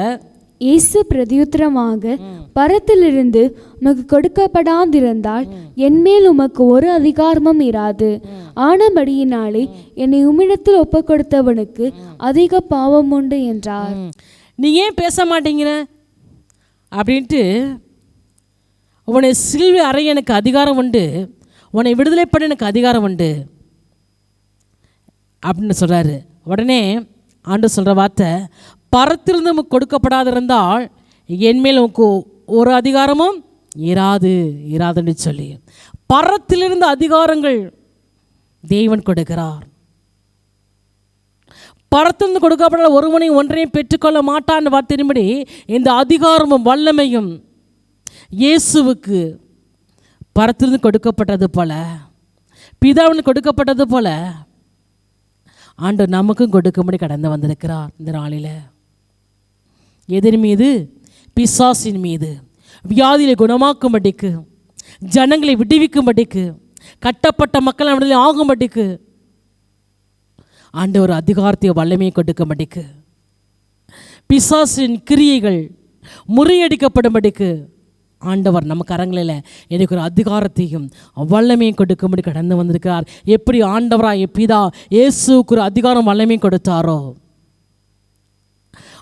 இயேசு பிரதியுத்தரமாக, பரத்திலிருந்து உமக்கு கொடுக்கப்படாதிருந்தால் என்மேல் உமக்கு ஒரு அதிகாரமும் இராது. ஆனபடியினாலே என்னை உம்மிடத்தில் ஒப்பு கொடுத்தவனுக்கு அதிக பாவம் உண்டு என்றார். நீ ஏன் பேச மாட்டேங்கிற அப்படின்ட்டு, உன்னை சிலுவை அறைய எனக்கு அதிகாரம் உண்டு, உன்னை விடுதலை பண்ண எனக்கு அதிகாரம் உண்டு அப்படின்னு சொல்கிறாரு. உடனே ஆண்டவர் சொல்கிற வார்த்தை, பரத்திலிருந்து உமக்கு கொடுக்கப்படாதிருந்தால் என்மேல் உனக்கு ஒரு அதிகாரமும் இராதுன்னு சொல்லி, பரத்திலிருந்து அதிகாரங்கள் தேவன் கொடுக்கிறார். பரத்திலிருந்து கொடுக்கப்படாத ஒருவனையும் ஒன்றையும் பெற்றுக்கொள்ள மாட்டான்னு வார்த்தையின்படி இந்த அதிகாரமும் வல்லமையும் இயேசுவுக்கு பரத்திலிருந்து கொடுக்கப்பட்டது போல, பிதாவினுக்கு கொடுக்கப்பட்டது போல ஆண்டவர் நமக்கும் கொடுக்கும்படி கடந்து வந்திருக்கிறார். இந்த நாளில் எதிர் மீது? பிசாசின் மீது. வியாதியை குணமாக்கும்படிக்கு, ஜனங்களை விடுவிக்கும்படிக்கு, கட்டப்பட்ட மக்கள் விடுதலை ஆகும்படிக்கு ஆண்டவர் அதிகாரத்தை வல்லமையை கொடுக்கும்படிக்கு, பிசாசின் கிரியைகள் முறியடிக்கப்படும்படிக்கு ஆண்டவர் நம்ம கரங்களில் எனக்கு ஒரு அதிகாரத்தையும் வல்லமையும் கொடுக்கும்படி கடந்து வந்திருக்கிறார். எப்படி ஆண்டவராக பிதா இயேசுக்கு ஒரு அதிகாரம் வல்லமையும் கொடுத்தாரோ,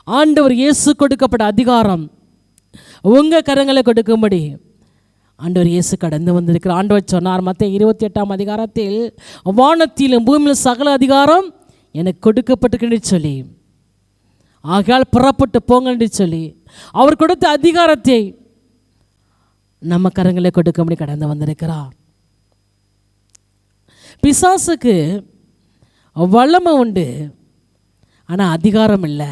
ஆண்டவர் இயேசு கொடுக்கப்பட்ட அதிகாரம் உங்கள் கரங்களை கொடுக்கும்படி ஆண்டவர் இயேசு கடந்து வந்திருக்கிறார். ஆண்டவர் சொன்னார் மத்தேயு 28ஆம் அதிகாரத்தில், வானத்திலும் பூமியிலும் சகல அதிகாரம் எனக்கு கொடுக்கப்பட்டிருக்குன்னு சொல்லி, ஆகையால் புறப்பட்டு போங்கன்னு சொல்லி அவர் கொடுத்த அதிகாரத்தை நம்ம கரங்களை கொடுக்கும்படி கடந்து வந்திருக்கிறார். பிசாசுக்கு வல்லமை உண்டு, ஆனால் அதிகாரம் இல்லை.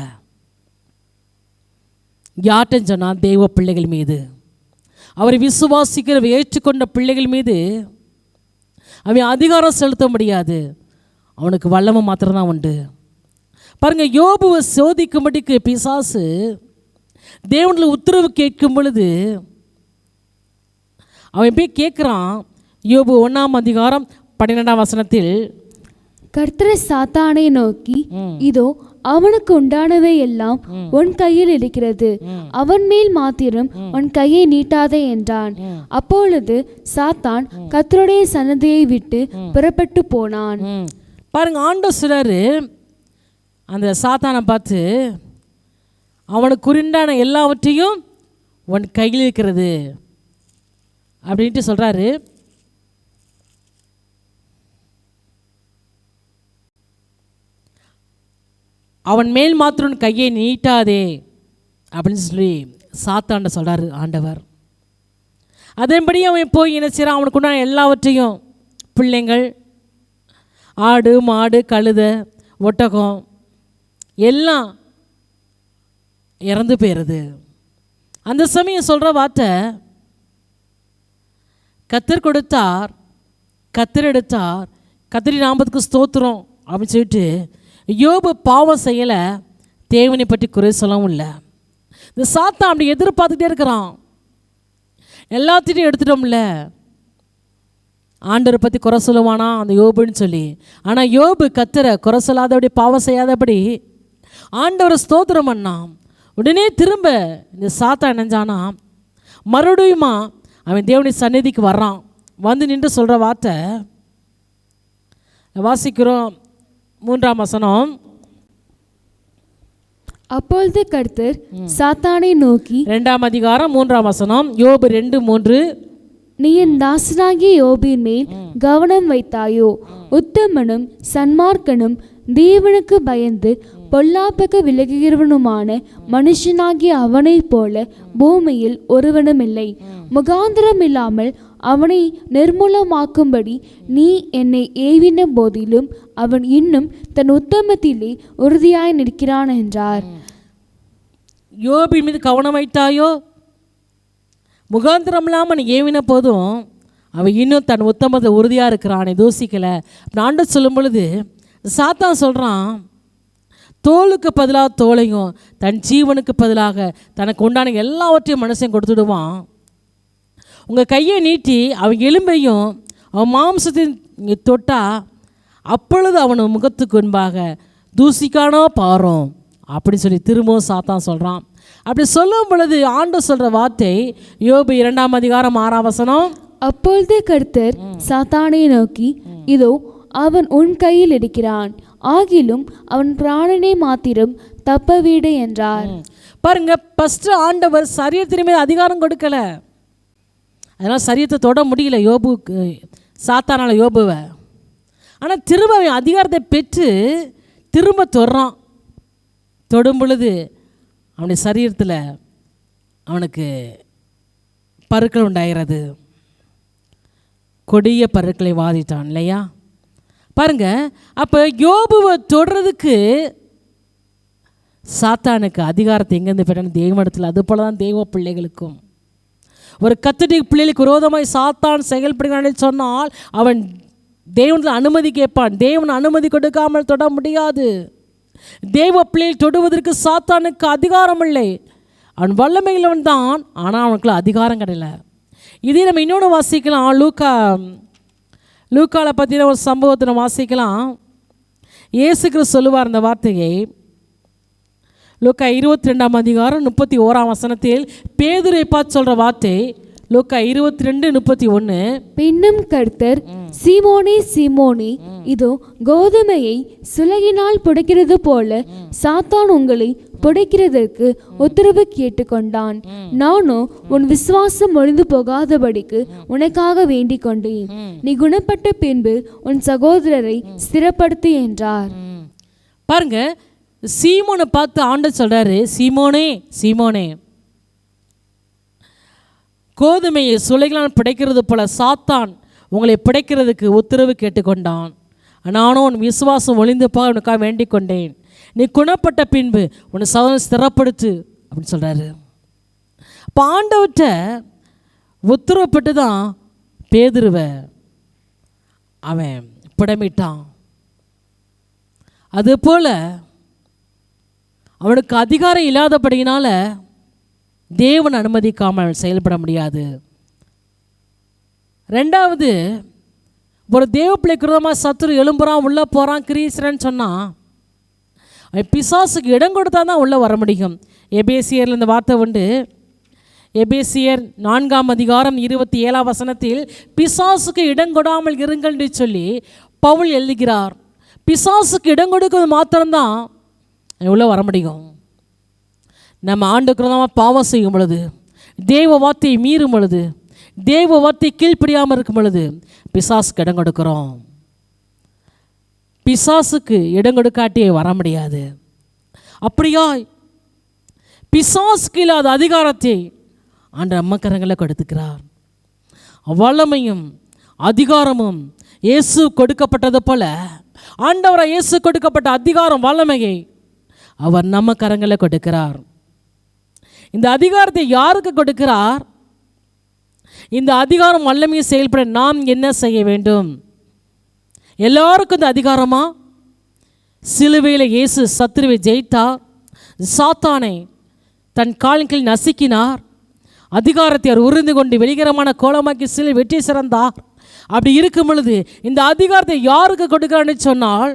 யார்கிட்ட சொன்னால் தெய்வ பிள்ளைகள் மீது, அவரை விசுவாசிக்கிற ஏற்றுக்கொண்ட பிள்ளைகள் மீது அவன் அதிகாரம் செலுத்த முடியாது. அவனுக்கு வல்லமை மாத்திரம்தான் உண்டு. பாருங்கள், யோபுவை சோதிக்கும்படிக்கு பிசாசு தேவனில் உத்தரவு கேட்கும் பொழுது அவன் போய் கேட்குறான். யோபு 1ஆம் அதிகாரம் 12ஆம் வசனத்தில், கர்த்தர் சாத்தானை நோக்கி, இதோ அவனுக்கு உண்டானவை எல்லாம் உன் கையில் இருக்கிறது, அவன் மேல் மாத்திரம் உன் கையை நீட்டாதே என்றான். அப்பொழுது சாத்தான் கர்த்தருடைய சன்னதியை விட்டு புறப்பட்டு போனான். பாருங்க, ஆண்டவர் சொல்றாரு அந்த சாத்தானை பார்த்து, அவனுக்கு உண்டான எல்லாவற்றையும் உன் கையில் இருக்கிறது அப்படின்ட்டு சொல்கிறாரு. அவன் மேல் மாத்திரம் கையை நீட்டாதே அப்படின்னு சொல்லி சாத்தாண்ட சொல்கிறாரு ஆண்டவர். அதன்படி அவன் போய் என்ன செய்கிறான், அவனுக்கு உண்டான எல்லாவற்றையும், பிள்ளைங்கள், ஆடு மாடு கழுதை ஒட்டகம் எல்லாம் இறந்து போயிடுது. அந்த சமயம் சொல்கிற வார்த்தை, கத்தர் கொடுத்தார், கத்தர் எடுத்தார், கத்தரி நாமத்துக்கு ஸ்தோத்திரம் அப்படின்னு சொல்லிட்டு யோபு பாவம் செய்யலை, தேவனை பற்றி குறை சொல்லவும் இல்லை. இந்த சாத்தான் அப்படி எதிர்பார்த்துட்டே இருக்கிறான். எல்லாத்தையும் எடுத்துட்டோம்ல, ஆண்டவரை பற்றி குறை சொல்லுவானா அந்த யோபுன்னு சொல்லி. ஆனால் யோபு கத்தரை குறை சொல்லாதபடி, பாவம் செய்யாதபடி ஆண்டவரை ஸ்தோத்திரம் பண்ணான். உடனே திரும்ப இந்த சாத்தான் நினைஞ்சானா, மறுபடியுமா அவன் தேவனுடைய சந்நிதிக்கு வர்றான். வந்து நின்று சொல்கிற வார்த்தை வாசிக்கிறோம், 3ஆம் வசனம். அப்பொழுது கர்த்தர் சாத்தானை நோக்கி, 2ஆம் அதிகாரம் 3ஆம் வசனம், யோபு 2:3, நீ என் தாசனாகிய யோபின் மேல் கவனம் வைத்தாயோ, உத்தமனும் சன்மார்க்கனும் தேவனுக்கு பயந்து பொல்லாப்புக்கு விலகுகிறவனுமான மனுஷனாகிய அவனைப் போல பூமியில் ஒருவனும் இல்லை. முகாந்திரம் இல்லாமல் அவனை நிர்மூலமாக்கும்படி நீ என்னை ஏவின போதிலும் அவன் இன்னும் தன் உத்தமத்திலே உறுதியாய் நிற்கிறான் என்றார். யோபின் மீது கவனம் வைத்தாயோ, முகாந்திரம் இல்லாமல் நீ ஏவின போதும் அவன் இன்னும் தன் உத்தமத்தை உறுதியாக இருக்கிறான், தூசிக்கலை. ஆண்டவர் சொல்லும் பொழுது சாத்தான் சொல்கிறான், தோலுக்கு பதிலாக தோலையும் தன் ஜீவனுக்கு பதிலாக தனக்கு உண்டான எல்லாவற்றையும் மனுஷன் கொடுத்துடுவான். உங்கள் கையை நீட்டி அவன் எலும்பையும் அவன் மாம்சத்தையும் தொட்டால் அப்பொழுது அவன் முகத்துக்கு முன்பாக தூசிக்கானோ பாரும் அப்படின்னு சொல்லி திரும்பவும் சாத்தான் சொல்கிறான். அப்படி சொல்லும் பொழுது ஆண்டவர் சொல்கிற வார்த்தை யோபு 2:6 அப்பொழுது கர்த்தர் சாத்தானை நோக்கி, இதோ அவன் உன் கையில் இருக்கிறான், ஆகிலும் அவன் பிராணனை மாத்திரம் தப்பவிடு என்றார். பாருங்க, ஃபர்ஸ்ட் ஆண்டவர் சரீரத்தின் மீது அதிகாரம் கொடுக்கல. அதனால் சரீரத்தை தொட முடியல யோபுக்கு, சாத்தானால யோபுவை. ஆனால் திரும்ப அவன் அதிகாரத்தை பெற்று திரும்ப தொடுறான். தொடும் பொழுது அவனுடைய சரீரத்தில் அவனுக்கு பருக்கள் உண்டாகிறது. கொடிய பருக்களை வாதிட்டான் இல்லையா? பாருங்க, அப்போ யோபுவை தொடுறதுக்கு சாத்தானுக்கு அதிகாரத்தை எங்கேருந்து பெற்றான்? தேவனிடத்தில். அது போல தான் தேவ பிள்ளைகளுக்கும். ஒரு கத்தோலிக்க பிள்ளைகளுக்கு விரோதமாய் சாத்தான் செயல்படுகிறான் சொன்னால் அவன் தேவனில் அனுமதி கேட்பான். தேவன் அனுமதி கொடுக்காமல் தொட முடியாது. தேவ பிள்ளைகள் தொடுவதற்கு சாத்தானுக்கு அதிகாரம் இல்லை. அவன் வல்லமையிலவன் தான், ஆனால் அவனுக்குள்ள அதிகாரம் கிடையல. இதே நம்ம இன்னொன்று வாசிக்கலாம். லூக்காவில் பார்த்தீங்கன்னா ஒரு சம்பவத்தை நம்ம வாசிக்கலாம். இயேசு கிறிஸ்து சொல்லுவார் அந்த வார்த்தையை. லூக்கா 22:31 பேதுரை பார்த்து சொல்கிற வார்த்தை லூக்கா 22:31. பின்னும் கர்த்தர், சீமோனே சீமோனே, இதோ கோதுமையை சுலகினால் புடைக்கிறது போல சாத்தான் உங்களை புடைக்கிறதற்கு உத்தரவு கேட்டுக்கொண்டான். நானோ உன் விசுவாசம் ஒழிந்து போகாதபடிக்கு உனக்காக வேண்டிக் கொண்டேன். நீ குணப்பட்ட பின்பு உன் சகோதரரை ஸ்திரப்படுத்து என்றார். பாருங்க, சீமோனை பார்த்து ஆண்டவர் சொல்றாரு, சீமோனே சீமோனே, கோதுமையை சுளைகளால் பிடைக்கிறது போல சாத்தான் உங்களை பிடைக்கிறதுக்கு உத்தரவு கேட்டுக்கொண்டான். நானும் உன் விசுவாசம் ஒளிந்து போக உனக்காக வேண்டிக் கொண்டேன். நீ குணப்பட்ட பின்பு உன்னை சகோதரனை ஸ்திரப்படுத்து அப்படின்னு சொல்கிறாரு. இப்போ ஆண்டவர்கிட்ட உத்தரவுப்பட்டு தான் பேதுருவை அவன் பிடமிட்டான். அதுபோல் அவனுக்கு அதிகாரம் இல்லாதபடியினால தேவன் அனுமதிக்காமல் செயல்பட முடியாது. ரெண்டாவது, ஒரு தேவ பிள்ளைக்கு விரோதமாக சத்துரு எழும்புறான், உள்ளே போகிறான், கிரீஸ்வரன் சொன்னால் அவன் பிசாசுக்கு இடம் கொடுத்தா தான் உள்ளே வர முடியும். எபேசியரில் இந்த வார்த்தை உண்டு. எபேசியர் 4:27 பிசாசுக்கு இடம் கொடாமல் இருங்கள் என்று சொல்லி பவுல் எழுதுகிறார். பிசாசுக்கு இடம் கொடுக்கிறது மாத்திரம்தான் உள்ளே வர முடியும். நம்ம ஆண்டுக்கு விரோதமாக பாவம் செய்யும் பொழுது, தேவ வார்த்தையை மீறும் பொழுது, தேவ வார்த்தை கீழ்ப்படியாமல் இருக்கும் பொழுது பிசாசுக்கு இடம் கொடுக்குறோம். பிசாசுக்கு இடம் கொடுக்காட்டியே வர முடியாது. அப்படியா பிசாசுக்கு இல்லாத அதிகாரத்தை ஆண்டவர் அம்மக்கரங்களில் கொடுத்துக்கிறார். வல்லமையும் அதிகாரமும் இயேசு கொடுக்கப்பட்டது போல ஆண்டவராக இயேசு கொடுக்கப்பட்ட அதிகாரம் வல்லமையை அவர் நம்ம கரங்களில் கொடுக்கிறார். இந்த அதிகாரத்தை யாருக்கு கொடுக்கிறார்? இந்த அதிகாரம் வல்லமையை செயல்பட நாம் என்ன செய்ய வேண்டும்? எல்லாருக்கும் இந்த அதிகாரமா? சிலுவையில் இயேசு சத்துருவை ஜெயித்தார், சாத்தானை தன் காலின் கீழ் நசுக்கினார், அதிகாரத்தை அவர் உறிந்து கொண்டு வெளிகரமான கோலமாக்கி சிலுவை வெற்றி சிறந்தார். அப்படி இருக்கும் பொழுது இந்த அதிகாரத்தை யாருக்கு கொடுக்கிறான்னு சொன்னால்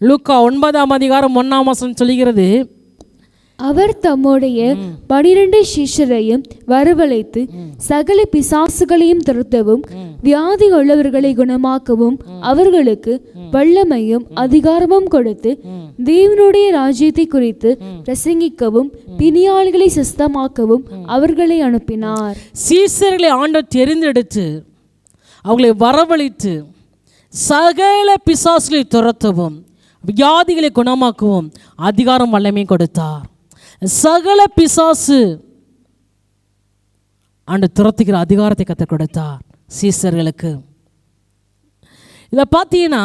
லூக்கா 9:1 சொல்லுகிறது, அவர் தம்முடைய 12 சிஷ்யரையும் வரவழைத்து சகல பிசாசுகளையும் துரத்தவும் வியாதி உள்ளவர்களை குணமாக்கவும் அவர்களுக்கு வல்லமையும் அதிகாரமும் கொடுத்து தேவனுடைய ராஜ்யத்தை குறித்து பிரசங்கிக்கவும் பிணியாளிகளை சுஸ்தமாக்கவும் அவர்களை அனுப்பினார். சீசர்களை ஆண்டவர் தெரிந்தெடுத்து அவங்களை வரவழைத்து சகல பிசாசுகளை துரத்தவும் வியாதிகளை குணமாக்கவும் அதிகாரம் வல்லமையும் கொடுத்தார். சகல பிசாசு ஆண்டு துரத்துகிற அதிகாரத்தை கற்றுக் கொடுத்தார் சீசர்களுக்கு. இதில் பார்த்தீங்கன்னா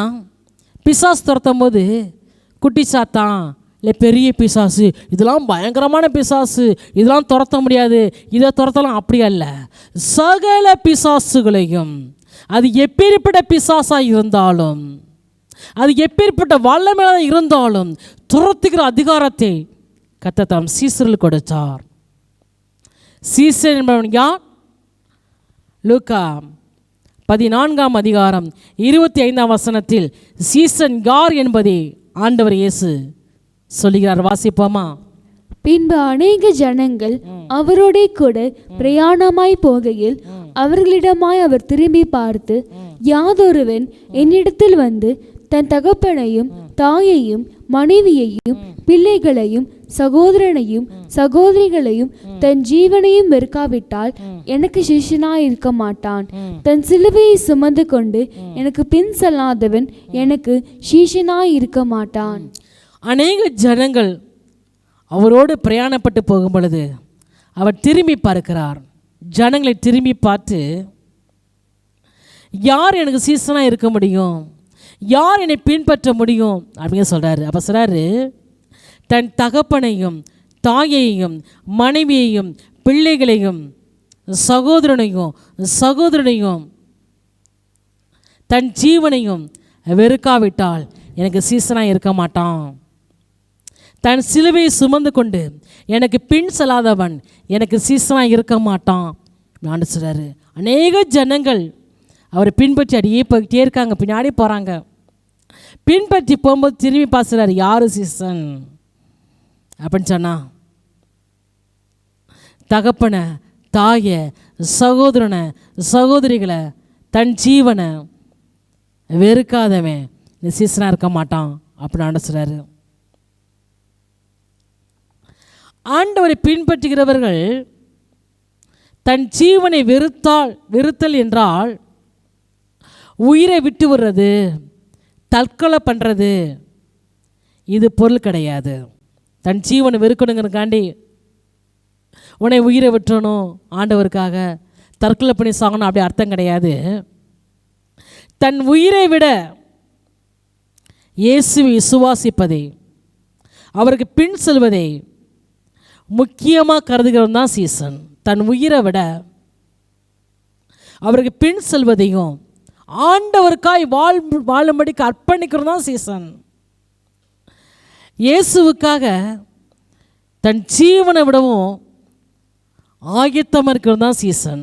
பிசாசு துரத்தும் போது குட்டி சாத்தான் இல்லை பெரிய பிசாசு இதெல்லாம் பயங்கரமான பிசாசு, இதெல்லாம் துரத்த முடியாது, இதை துரத்தலாம், அப்படி அல்ல. சகல பிசாசுகளையும் அது எப்பேற்பட்ட பிசாசாக இருந்தாலும், அது எப்பேற்பட்ட வல்லமையாக இருந்தாலும் துரத்துகிற அதிகாரத்தை கர்த்தர் தாம் சீசர்களுக்கு கொடுத்தார். சீசர் என்பவன் யார்? லூக்கா 14:25 சீசன் யார் என்பதை ஆண்டவர் இயேசு சொல்லுகிறார். வாசிப்போமா? பின்பு அநேக ஜனங்கள் அவரோடே கூட பிரயாணமாய் போகையில் அவர்களிடமாய் அவர் திரும்பி பார்த்து, யாதொருவன் என்னிடத்தில் வந்து தன் தகப்பனையும் தாயையும் மனைவியையும் பிள்ளைகளையும் சகோதரனையும் சகோதரிகளையும் தன் ஜீவனையும் வெறுக்காவிட்டால் எனக்கு சிஷ்யனாய் இருக்க மாட்டான். தன் சிலுவையை சுமந்து கொண்டு எனக்கு பின் செல்லாதவன் எனக்கு சிஷ்யனாய் இருக்க மாட்டான். அநேக ஜனங்கள் அவரோடு பிரயாணப்பட்டு போகும் பொழுது அவர் திரும்பி பார்க்கிறார். ஜனங்களை திரும்பி பார்த்து, யார் எனக்கு சீசனாக இருக்க முடியும், யார் என்னை பின்பற்ற முடியும் அப்படின்னு சொல்கிறாரு. அப்போ சொல்கிறாரு, தன் தகப்பனையும் தாயையும் மனைவியையும் பிள்ளைகளையும் சகோதரனையும் தன் ஜீவனையும் வெறுக்காவிட்டால் எனக்கு சீசனாக இருக்க மாட்டான். தன் சிலுவையை சுமந்து கொண்டு எனக்கு பின் செல்லாதவன் எனக்கு சீசனாக இருக்க மாட்டான் நான் சொல்கிறாரு. அநேக ஜனங்கள் அவரை பின்பற்றி அடியே போய்கிட்டே இருக்காங்க, பின்னாடி போகிறாங்க. பின்பற்றி போகும்போது திரும்பி பார்த்துறாரு, யார் சீசன் அப்படின்னு சொன்னா, தகப்பனை தாயை சகோதரனை சகோதரிகளை தன் ஜீவனை வெறுக்காதவன் இந்த சீசனாக இருக்க மாட்டான் அப்படின்னு சொல்கிறாரு. ஆண்டவரை பின்பற்றுகிறவர்கள் தன் ஜீவனை வெறுத்தல் என்றால் உயிரை விட்டு விடுறது, தற்கொலை பண்ணுறது, இது பொருள் கிடையாது. தன் ஜீவனை வெறுக்கணுங்கிறக்காண்டி உன்னை உயிரை விட்டுறணும் ஆண்டவருக்காக தற்கொலை பண்ணி சாகணும் அப்படி அர்த்தம் கிடையாது. தன் உயிரை விட இயேசுவை விசுவாசிப்பதை, அவருக்கு பின் செல்வதை முக்கியமாக கருதுகிறவன் தான் சீசன். தன் உயிரை விட அவருக்கு பின் செல்வதையும் ஆண்டவருக்காய் வாழும்படிக்கு அர்ப்பணிக்கிறது தான் சீசன். இயேசுவுக்காக தன் ஜீவனை விடவும் ஆயத்தமாக இருக்கிறது தான் சீசன்.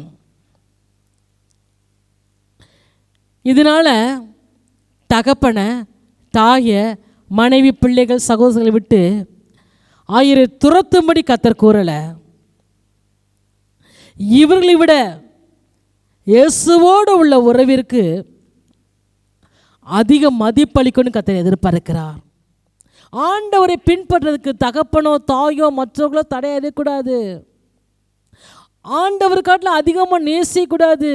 இதனால் தகப்பனை தாயை மனைவி பிள்ளைகள் சகோதரர்களை விட்டு துரத்தும்படி கர்த்தர் கூறலை. இவர்களை விட இயேசுவோடு உள்ள உறவிற்கு அதிக மதிப்பளிக்கணும்னு கர்த்தர் எதிர்பார்க்கிறார். ஆண்டவரை பின்பற்றுறதுக்கு தகப்பனோ தாயோ மற்றவர்களோ தடையாதே கூடாது. ஆண்டவருக்காட்டில் அதிகமாக நேசிக்கூடாது.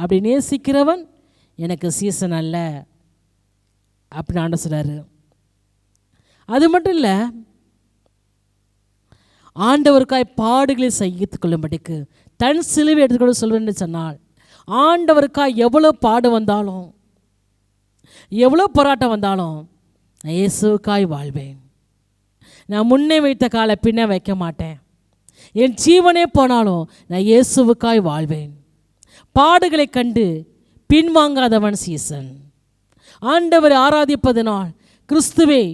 அப்படி நேசிக்கிறவன் எனக்கு சீசன் அல்ல அப்படின்னு ஆண்டவர் சொல்றாரு. அது மட்டும் இல்லை, ஆண்டவருக்காய் பாடுகளை சகித்து கொள்ளும்படிக்கு தன் சிலுவை எடுத்துக்கொண்டு சொல்வேன்னு சொன்னால், ஆண்டவருக்காய் எவ்வளோ பாடு வந்தாலும் எவ்வளோ போராட்டம் வந்தாலும் நான் இயேசுக்காய் வாழ்வேன். நான் முன்னே வைத்த காலை பின்னே வைக்க மாட்டேன். என் ஜீவனே போனாலும் நான் இயேசுவுக்காய் வாழ்வேன். பாடுகளை கண்டு பின்வாங்காதவன் சீசன். ஆண்டவரை ஆராதிப்பதனால், கிறிஸ்துவை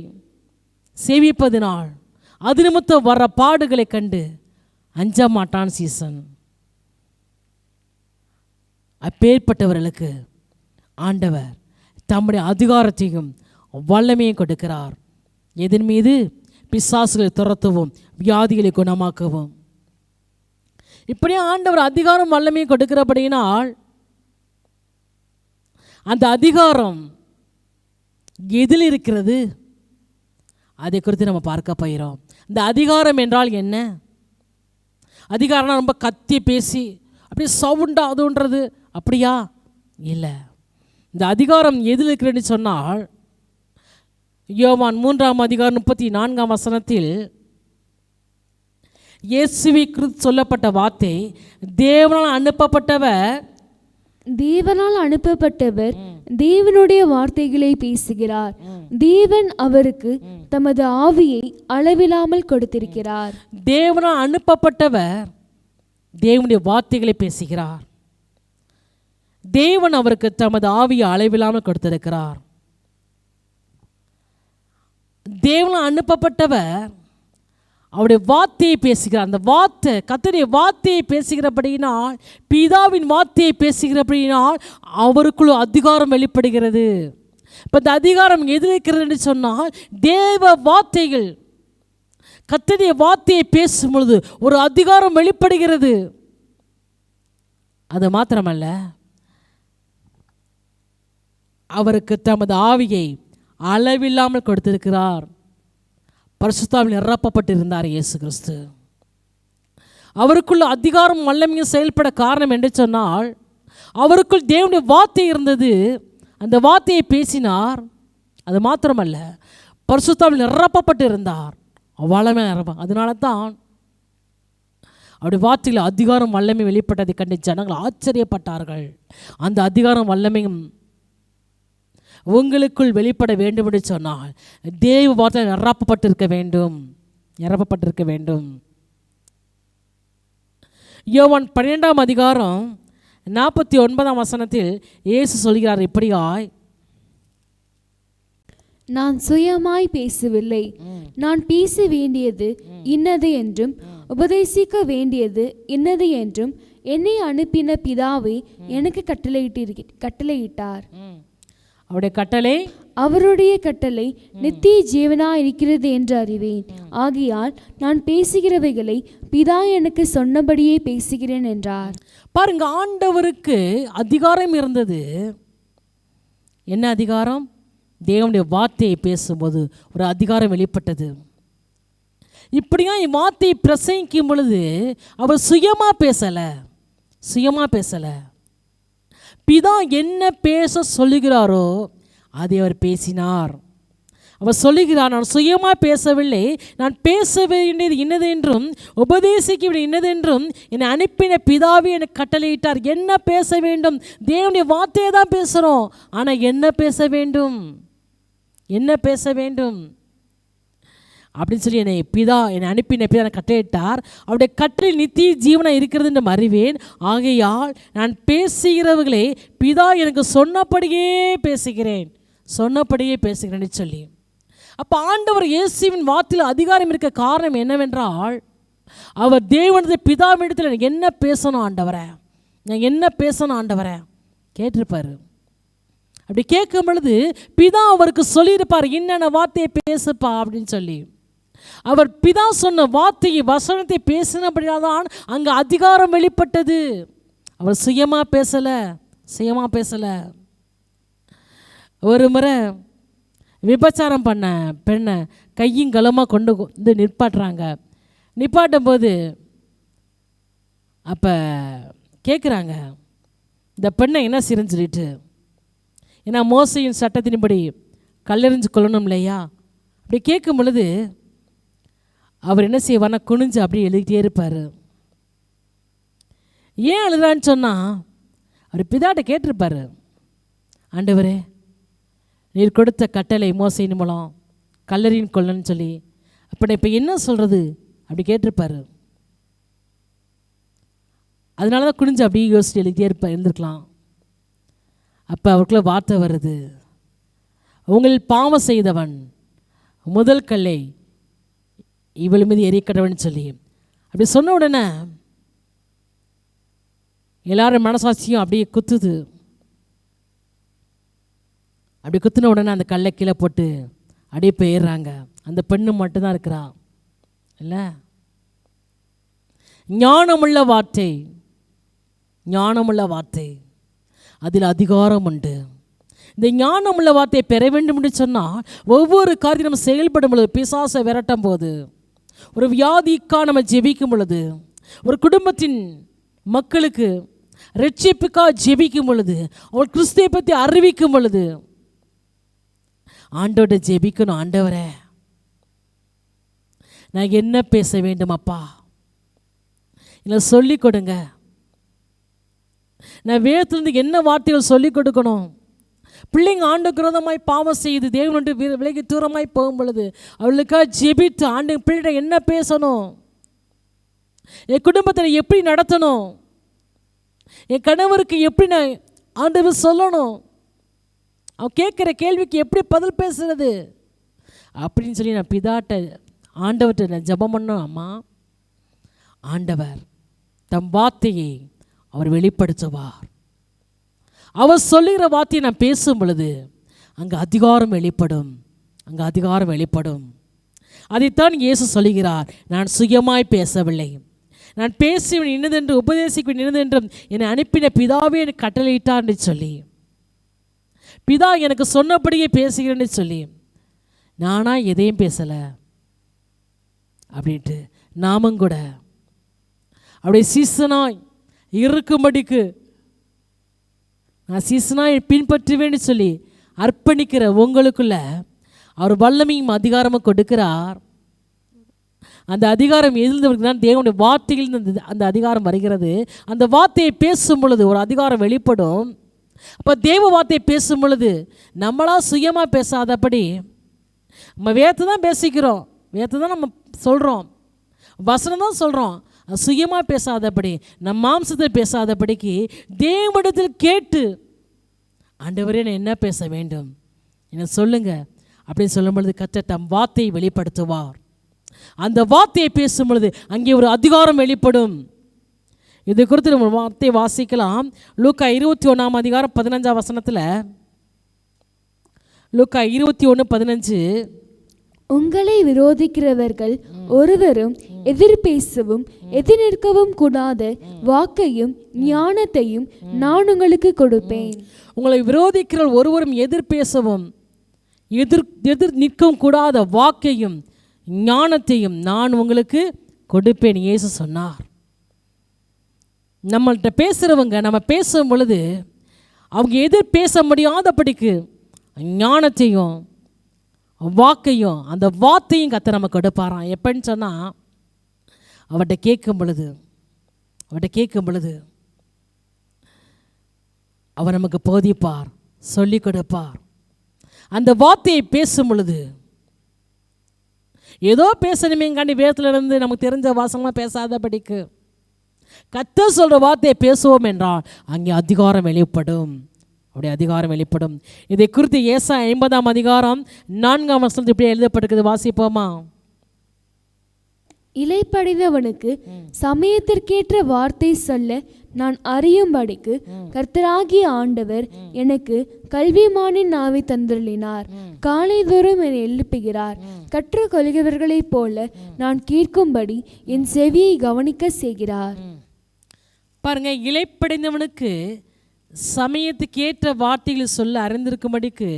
சேவிப்பதனால், அது நிமித்தம் வர்ற பாடுகளை கண்டு அஞ்ச மாட்டான் சீசன். அப்பேற்பட்டவர்களுக்கு ஆண்டவர் தம்முடைய அதிகாரத்தையும் வல்லமையும் கொடுக்கிறார். எதன் மீது? பிசாசுகளை துரத்தவும் வியாதிகளை குணமாக்கவும். இப்படியே ஆண்டவர் அதிகாரம் வல்லமையும் கொடுக்கிறபடியினால் அந்த அதிகாரம் எதில் இருக்கிறது அதை குறித்து நம்ம பார்க்க போகிறோம். இந்த அதிகாரம் என்றால் என்ன? அதிகாரம்னா ரொம்ப கத்தி பேசி அப்படியே சவுண்டா அதுன்றது அப்படியா? இல்லை. இந்த அதிகாரம் எதில் இருக்கிறதுன்னு சொன்னால், யோவான் 3:34 இயேசுவை குறித்து சொல்லப்பட்ட வார்த்தை, தேவனால் அனுப்பப்பட்டவர் தேவனுடைய வார்த்தைகளை பேசுகிறார். தேவன் அவருக்கு தமது ஆவியை அளவில்லாமல் கொடுத்திருக்கிறார். தேவனால் அனுப்பப்பட்டவர் தேவனுடைய வார்த்தைகளை பேசுகிறார். தேவன் அவருக்கு தமது ஆவியை அளவில்லாமல் கொடுத்திருக்கிறார். தேவனால் அனுப்பப்பட்டவர் அவருடைய வார்த்தையை பேசுகிறார். அந்த வார்த்தை கர்த்தருடைய வார்த்தையை பேசுகிறபடியினால், பிதாவின் வார்த்தையை பேசுகிறபடியினால் அவருக்குள்ள அதிகாரம் வெளிப்படுகிறது. இப்போ இந்த அதிகாரம் எது இருக்கிறது என்று சொன்னால், தேவ வார்த்தைகள் கர்த்தருடைய வார்த்தையை பேசும் பொழுது ஒரு அதிகாரம் வெளிப்படுகிறது. அது மாத்திரமல்ல, அவருக்கு தமது ஆவியை அளவில்லாமல் கொடுத்திருக்கிறார். பரிசுத்தாவில் நிரப்பப்பட்டிருந்தார் இயேசு கிறிஸ்து. அவருக்குள்ள அதிகாரம் வல்லமையும் செயல்பட காரணம் என்று சொன்னால், அவருக்குள் தேவனுடைய வார்த்தை இருந்தது. அந்த வார்த்தையை பேசினார். அது மாத்திரமல்ல, பரிசுத்தாவில் நிரப்பப்பட்டு இருந்தார். வல்லமை நிரப்ப. அதனால தான் அவருடைய வார்த்தையில் அதிகாரம் வல்லமை வெளிப்பட்டதை கண்டு ஜனங்கள் ஆச்சரியப்பட்டார்கள். அந்த அதிகாரம் வல்லமையும் உங்களுக்குள் வெளிப்பட வேண்டும் என்று சொன்னால் தேவ வார்த்தை நிரப்பப்பட்டிருக்க வேண்டும், நிரப்பப்பட்டிருக்க வேண்டும். யோவான் 12ஆம் அதிகாரம் 49ஆம் வசனத்தில் இயேசு சொல்கிறார் இப்படியாய், நான் சுயமாய் பேசவில்லை, நான் பேச வேண்டியது இன்னது என்றும் உபதேசிக்க வேண்டியது இன்னது என்றும் என்னை அனுப்பின பிதாவை எனக்கு கட்டளையிட்டார். அவருடைய கட்டளை, அவருடைய கட்டளை நித்திய ஜீவனாய் இருக்கிறது என்று அறிவேன். ஆகையால் நான் பேசுகிறவைகளை பிதா எனக்கு சொன்னபடியே பேசுகிறேன் என்றார். பாருங்க, ஆண்டவருக்கு அதிகாரம் இருந்தது. என்ன அதிகாரம்? தேவனுடைய வார்த்தையை பேசும்போது ஒரு அதிகாரம் வெளிப்பட்டது. இப்படியா வார்த்தையை பிரசங்கிக்கும் பொழுது அவர் சுயமாக பேசலை. பிதா என்ன பேச சொல்லுகிறாரோ அதை அவர் பேசினார். அவர் சொல்லுகிறார், நான் சுயமாக பேசவில்லை, நான் பேச வேண்டியது இன்னது என்றும் உபதேசிக்க வேண்டியது இன்னது என்றும் என்னை அனுப்பின பிதாவே எனக்கு கட்டளையிட்டார். என்ன பேச வேண்டும்? தேவனுடைய வார்த்தையை தான் பேசுகிறோம். ஆனால் என்ன பேச வேண்டும் அப்படின்னு சொல்லி என்னை அனுப்பின பிதா எனக்கு கட்டளையிட்டார். அவருடைய கட்டளை நித்திய ஜீவனாக இருக்கிறது என்று அறிவேன். ஆகையால் நான் பேசுகிறவர்களை பிதா எனக்கு சொன்னபடியே பேசுகிறேன்னு சொல்லி, அப்போ ஆண்டவர் இயேசுவின் வார்த்தையில் அதிகாரம் இருக்க காரணம் என்னவென்றால், அவர் தேவனது பிதாவிடத்தில் எனக்கு என்ன பேசணும் ஆண்டவரே, நான் என்ன பேசணும் ஆண்டவரே கேட்டிருப்பார். அப்படி கேட்கும் பொழுது பிதா அவருக்கு சொல்லியிருப்பார், என்னென்ன வார்த்தையை பேசுப்பா அப்படின்னு சொல்லி. அவர் பிதா சொன்ன வார்த்தையை வசனத்தை பேசினபடியால்தான் அங்கே அதிகாரம் வெளிப்பட்டது. அவர் சுயமாக பேசலை. ஒரு முறை விபச்சாரம் பண்ண பெண்ணை கையும் களமாக கொண்டு வந்து நிப்பாட்டும் போது அப்போ கேட்குறாங்க, இந்த பெண்ணை என்ன செய்யணும்னு சொல்லிட்டு. ஏன்னா மோசையின் சட்டத்தின்படி கல்லெறிஞ்சு கொள்ளணும் இல்லையா? அப்படி கேட்கும் பொழுது அவர் என்ன செய்வார்னா குனிஞ்சு அப்படியே எழுதிட்டே இருப்பார். ஏன் அழுதான்னு சொன்னால், அவர் பிதாட்ட கேட்டிருப்பார், ஆண்டவரே நீர் கொடுத்த கட்டளை மோசையின் மூலம் கல்லறியின் கொள்ளன்னு சொல்லி, அப்போ நான் இப்போ என்ன சொல்கிறது அப்படி கேட்டிருப்பார். அதனால தான் குனிஞ்சு அப்படியே யோசிச்சு எழுதிட்டே இருந்திருக்கலாம். அப்போ அவருக்குள்ள வார்த்தை வருது, உங்கள் பாவம் செய்தவன் முதல் கல்லை இவள் மீது எரிக்கடவன் சொல்லி. அப்படி சொன்ன உடனே எல்லாரும் மனசாட்சியும் அப்படியே குத்துது. அப்படி குத்துன உடனே அந்த கல்லை கீழே போட்டு அப்படியே போயிடுறாங்க. அந்த பெண்ணு மட்டும்தான் இருக்கிறா இல்லை. ஞானமுள்ள வார்த்தை, அதில் அதிகாரம் உண்டு. இந்த ஞானமுள்ள வார்த்தையை பெற வேண்டும் என்று சொன்னால் ஒவ்வொரு காரியம் நம்ம செயல்படும் பொழுது, பிசாசை விரட்டும் போது, ஒரு வியாதிக்காக நம்ம ஜெபிக்கும் பொழுது, ஒரு குடும்பத்தின் மக்களுக்கு ரட்சிப்புக்காக ஜெபிக்கும் பொழுது, அவர் கிறிஸ்துவை பற்றி அறிவிக்கும் பொழுது ஆண்டவரை ஜெபிக்கணும். ஆண்டவரே நான் என்ன பேச வேண்டும் அப்பா, இல்லை சொல்லிக் கொடுங்க. நான் வேதத்திலிருந்து என்ன வார்த்தைகள் சொல்லிக் கொடுக்கணும். பிள்ளைங்க ஆண்டுக்கு விரோதமாய் பாவம் செய்து தேவனுடைய விலகி தூரமாய் போகும் பொழுது அவளுக்காக ஜெபித்து ஆண்டு பிள்ளைகிட்ட என்ன பேசணும், என் குடும்பத்தில் எப்படி நடத்தணும், என் கணவருக்கு எப்படி நான் ஆண்டவர் சொல்லணும், அவன் கேட்குற கேள்விக்கு எப்படி பதில் பேசுறது அப்படின்னு சொல்லி நான் பிதாட்ட ஆண்டவர்கிட்ட நான் ஜெபம் பண்ணோம். அம்மா, ஆண்டவர் தம் வார்த்தையை அவர் வெளிப்படுத்துவார். அவர் சொல்லுகிற வார்த்தையை நான் பேசும் பொழுது அங்கே அதிகாரம் வெளிப்படும். அதைத்தான் இயேசு சொல்லுகிறார். நான் சுயமாய் பேசவில்லை, நான் பேசுவேன் இன்னதென்று உபதேசிக்குவேன் இன்னதென்றும் என்னை அனுப்பின பிதாவே எனக்கு கட்டளையிட்டார் என்று சொல்லி, பிதா எனக்கு சொன்னபடியே பேசுகிறேன்னு சொல்லி நானா எதையும் பேசலை அப்படின்ட்டு நாமும் கூட அப்படியே சீசனாய் இருக்கும்படிக்கு நான் சீசனாய் பின்பற்றுவேன்னு சொல்லி அர்ப்பணிக்கிற உங்களுக்குள்ள அவர் வல்லமையும் அதிகாரமும் கொடுக்கிறார். அந்த அதிகாரம் எதிர்ந்தவருக்கு தான் தேவனுடைய வார்த்தையில் அந்த அதிகாரம் வருகிறது. அந்த வார்த்தையை பேசும் பொழுது ஒரு அதிகாரம் வெளிப்படும். அப்போ தேவ வார்த்தையை பேசும் பொழுது நம்மளா சுயமாக பேசாதபடி, நம்ம வேற்று தான் பேசிக்கிறோம், வேற்று தான் நம்ம சொல்கிறோம், வசனம் தான் சொல்கிறோம், சுயமாக பேசாதபடி, நம் மாம்சத்தை பேசாதபடிக்கு தேவனிடத்தில் கேட்டு ஆண்டவரே நான் என்ன பேச வேண்டும் என்ன சொல்லுங்க அப்படின்னு சொல்லும் பொழுது கர்த்தர் தம் வார்த்தையை வெளிப்படுத்துவார். அந்த வார்த்தையை பேசும் பொழுது அங்கே ஒரு அதிகாரம் வெளிப்படும். இது குறித்து நம்ம வார்த்தையை வாசிக்கலாம். லூக்கா 21 அதிகாரம் 15 வசனத்தில், லூக்கா 21:15, உங்களை விரோதிக்கிறவர்கள் ஒருவரும் எதிர்பேசவும் எதிர்நிற்கவும் கூடாத வாக்கையும் ஞானத்தையும் நான் உங்களுக்கு கொடுப்பேன். உங்களை விரோதிக்கிற ஒருவரும் எதிர்பேசவும் எதிர் நிற்கவும் கூடாத வாக்கையும் ஞானத்தையும் நான் உங்களுக்கு கொடுப்பேன் இயேசு சொன்னார். நம்மள்கிட்ட பேசுகிறவங்க நம்ம பேசும் பொழுது அவங்க எதிர் பேச முடியாதபடிக்கு ஞானத்தையும் வாக்கையும் அந்த வார்த்தையும் கர்த்தர் நமக்கு கொடுப்பாராம். எப்படின்னு சொன்னால் அவர்கிட்ட கேட்கும் பொழுது அவர் நமக்கு போதிப்பார், சொல்லி கொடுப்பார். அந்த வார்த்தையை பேசும் பொழுது ஏதோ பேசணுமேங்காண்டி வேதத்தில் இருந்து நமக்கு தெரிஞ்ச வாசமாக பேசாதபடிக்கு கர்த்தர் சொல்கிற வார்த்தையை பேசுவோம் என்றால் அங்கே அதிகாரம் வெளிப்படும். அப்படி அதிகாரம் வெளிப்படும். இதை குறித்து ஏசாயா 50 அதிகாரம் 4 வசனத்தில் இப்படி எழுதப்பட்டிருக்குது, வாசிப்போமா? இலைப்படைந்தவனுக்கு சமயத்திற்கேற்ற வார்த்தை சொல்ல நான் அறியும்படிக்கு கர்த்தராகிய ஆண்டவர் எனக்கு கல்விமானின் நாவை தந்தருளினார். காலைதோறும் என்னை எழுப்புகிறார். கற்றுக்கொள்கிறவர்களைப் போல நான் கேட்கும்படி என் செவியை கவனிக்க செய்கிறார். பாருங்க, இலைப்படைந்தவனுக்கு சமயத்துக்கு ஏற்ற வார்த்தைகளை சொல்ல அறிந்திருக்கும்படிக்கு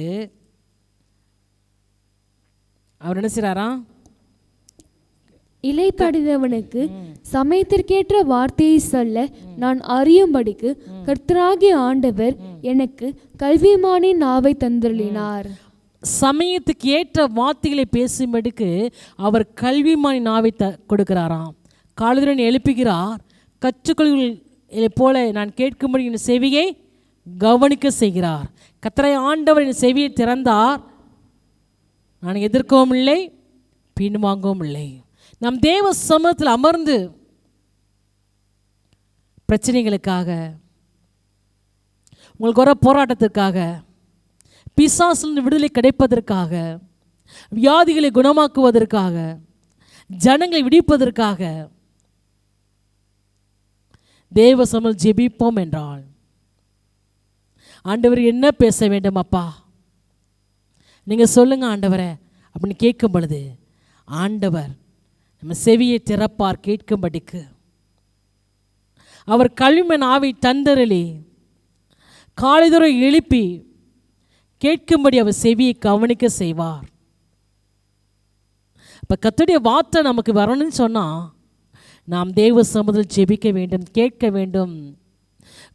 அவர் என்ன செய்றாரா? இலைப்படைந்தவனுக்கு சமயத்திற்கேற்ற வார்த்தையை சொல்ல நான் அறியும்படிக்கு கர்த்தராகிய ஆண்டவர் எனக்கு கல்விமானின் நாவை தந்தருளினார். சமயத்துக்கு ஏற்ற வார்த்தைகளை பேசும்படிக்கு அவர் கல்விமானி நாவை கொடுக்கிறாராம். காலையுடன் எழுப்புகிறார். கற்றுக்கொள்களை போல நான் கேட்கும்படி என் செவியை கவனிக்க செய்கிறார். கர்த்தராகிய ஆண்டவர் என் செவியை திறந்தார். நான் எதிர்க்கவும் இல்லை, பின்வாங்கவும் இல்லை. நம் தேவ சமூகத்தில் அமர்ந்து பிரச்சனைகளுக்காக, உங்களுக்கு வர போராட்டத்திற்காக, பிசாசிலிருந்து விடுதலை கிடைப்பதற்காக, வியாதிகளை குணமாக்குவதற்காக, ஜனங்களை விடுவிப்பதற்காக தேவ சமூகத்தில் ஜெபிப்போம் என்றால் ஆண்டவர் என்ன பேச வேண்டும் அப்பா நீங்கள் சொல்லுங்க ஆண்டவரே அப்படின்னு கேட்கும் பொழுது ஆண்டவர் நம்ம செவியை திறப்பார் கேட்கும்படிக்கு. அவர் கல்விமன் ஆவி தந்தரளி காலைதோறும் எழுப்பி கேட்கும்படி அவர் செவியை கவனிக்க செய்வார். இப்போ கர்த்தருடைய வார்த்தை நமக்கு வரணும்னு சொன்னால் நாம் தேவ சமூகத்தில் ஜெபிக்க வேண்டும், கேட்க வேண்டும்.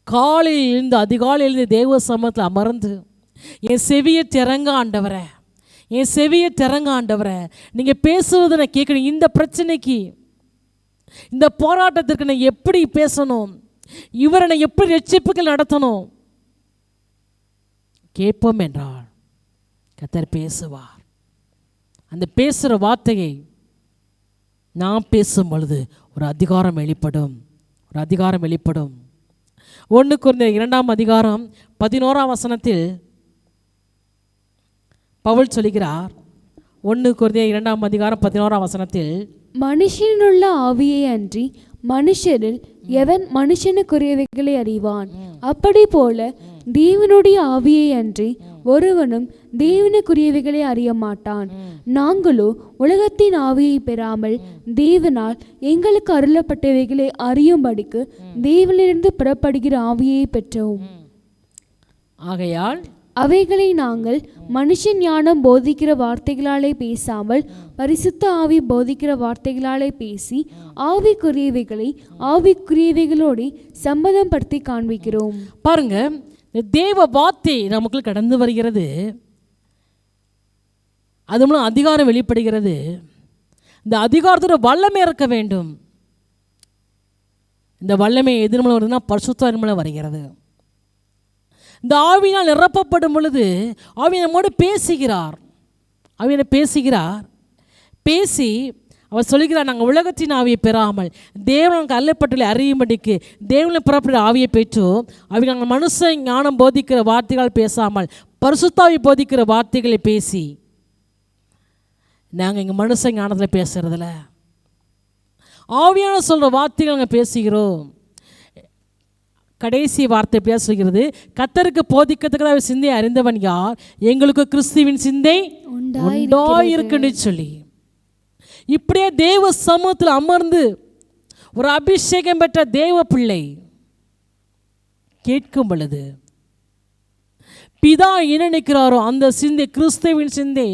காலையில் இருந்து அதிகாலையிலிருந்து தேவ சமூகத்தில் அமர்ந்து என் செவியை திறங்க ஆண்டவரே, என் செவியை திறங்க ஆண்டவரே, நீங்கள் பேசுவதை நான் கேட்கணும். இந்த பிரச்சனைக்கு, இந்த போராட்டத்திற்கு நான் எப்படி பேசணும், இவரை நான் எப்படி ரட்சிப்புகள் நடத்தணும் கேட்போம் என்றால் கர்த்தர் பேசுவார். அந்த பேசுகிற வார்த்தையை நாம் பேசும் பொழுது ஒரு அதிகாரம் வெளிப்படும், ஒரு அதிகாரம் வெளிப்படும். 1 கொரிந்தியர் 2 அதிகாரம் 11 வசனத்தில் பவுல் சொல்கிறார். 1 கொரிந்தியர் 2 அதிகாரம் 11 வசனத்தில், மனுஷனுள்ள ஆவியை அன்றி மனுஷரில் எவன் மனுஷனுக்குரியவைகளை அறிவான்? அப்படி போல தேவனுடைய ஆவியை அன்றி ஒருவனும் தேவனுக்குரியவைகளை அறிய மாட்டான். நாங்களோ உலகத்தின் ஆவியை பெறாமல் தேவனால் எங்களுக்கு அருளப்பட்டவைகளை அறியும்படிக்கு தேவனிலிருந்து புறப்படுகிற ஆவியை பெற்றோம். ஆகையால் அவைகளை நாங்கள் மனுஷன் ஞானம் போதிக்கிற வார்த்தைகளாலே பேசாமல் பரிசுத்த ஆவி போதிக்கிற வார்த்தைகளாலே பேசி ஆவிக்குரியவைகளை ஆவிக்குரியவைகளோடு சம்மதம் படுத்தி காண்பிக்கிறோம். பாருங்க, இந்த தேவ வார்த்தை நமக்குள் கடந்து வருகிறது, அது மூலம் அதிகாரம் வெளிப்படுகிறது. இந்த அதிகாரத்தோட வல்லமை இருக்க வேண்டும். இந்த வல்லமை எதிர் மூலம் வருதுன்னா பரிசுத்த மூலம் வருகிறது. இந்த ஆவியினால் நிரப்பப்படும் பொழுது ஆவி நம்மோடு பேசுகிறார். ஆவியினை பேசுகிறார். பேசி அவர் சொல்லுகிறார், நாங்கள் உலகத்தின் ஆவியை பெறாமல் தேவனுக்கு அல்லப்பட்டலை அறியும்படிக்கு தேவனை புறப்படுற ஆவியை பெற்றோம். அவை நாங்கள் மனுஷன் ஞானம் போதிக்கிற வார்த்தைகள் பேசாமல் பரிசுத்தாவி போதிக்கிற வார்த்தைகளை பேசி, நாங்கள் இங்கே மனுஷன் ஞானத்தில் பேசுகிறதில்ல, ஆவியான சொல்கிற வார்த்தைகள் நாங்கள் பேசுகிறோம். கடைசி வார்த்தை பேச சொல்கிறது, கர்த்தருக்கு போதிக்கத்தக்கதாக சிந்தை அறிந்தவன் யார்? எங்களுக்கு கிறிஸ்துவின் சிந்தை உண்டாயிருக்குன்னு சொல்லி இப்படியே தேவ சமூகத்தில் அமர்ந்து ஒரு அபிஷேகம் பெற்ற தேவ பிள்ளை கேட்கும் பொழுது பிதா என்ன நினைக்கிறாரோ அந்த சிந்தை, கிறிஸ்துவின் சிந்தை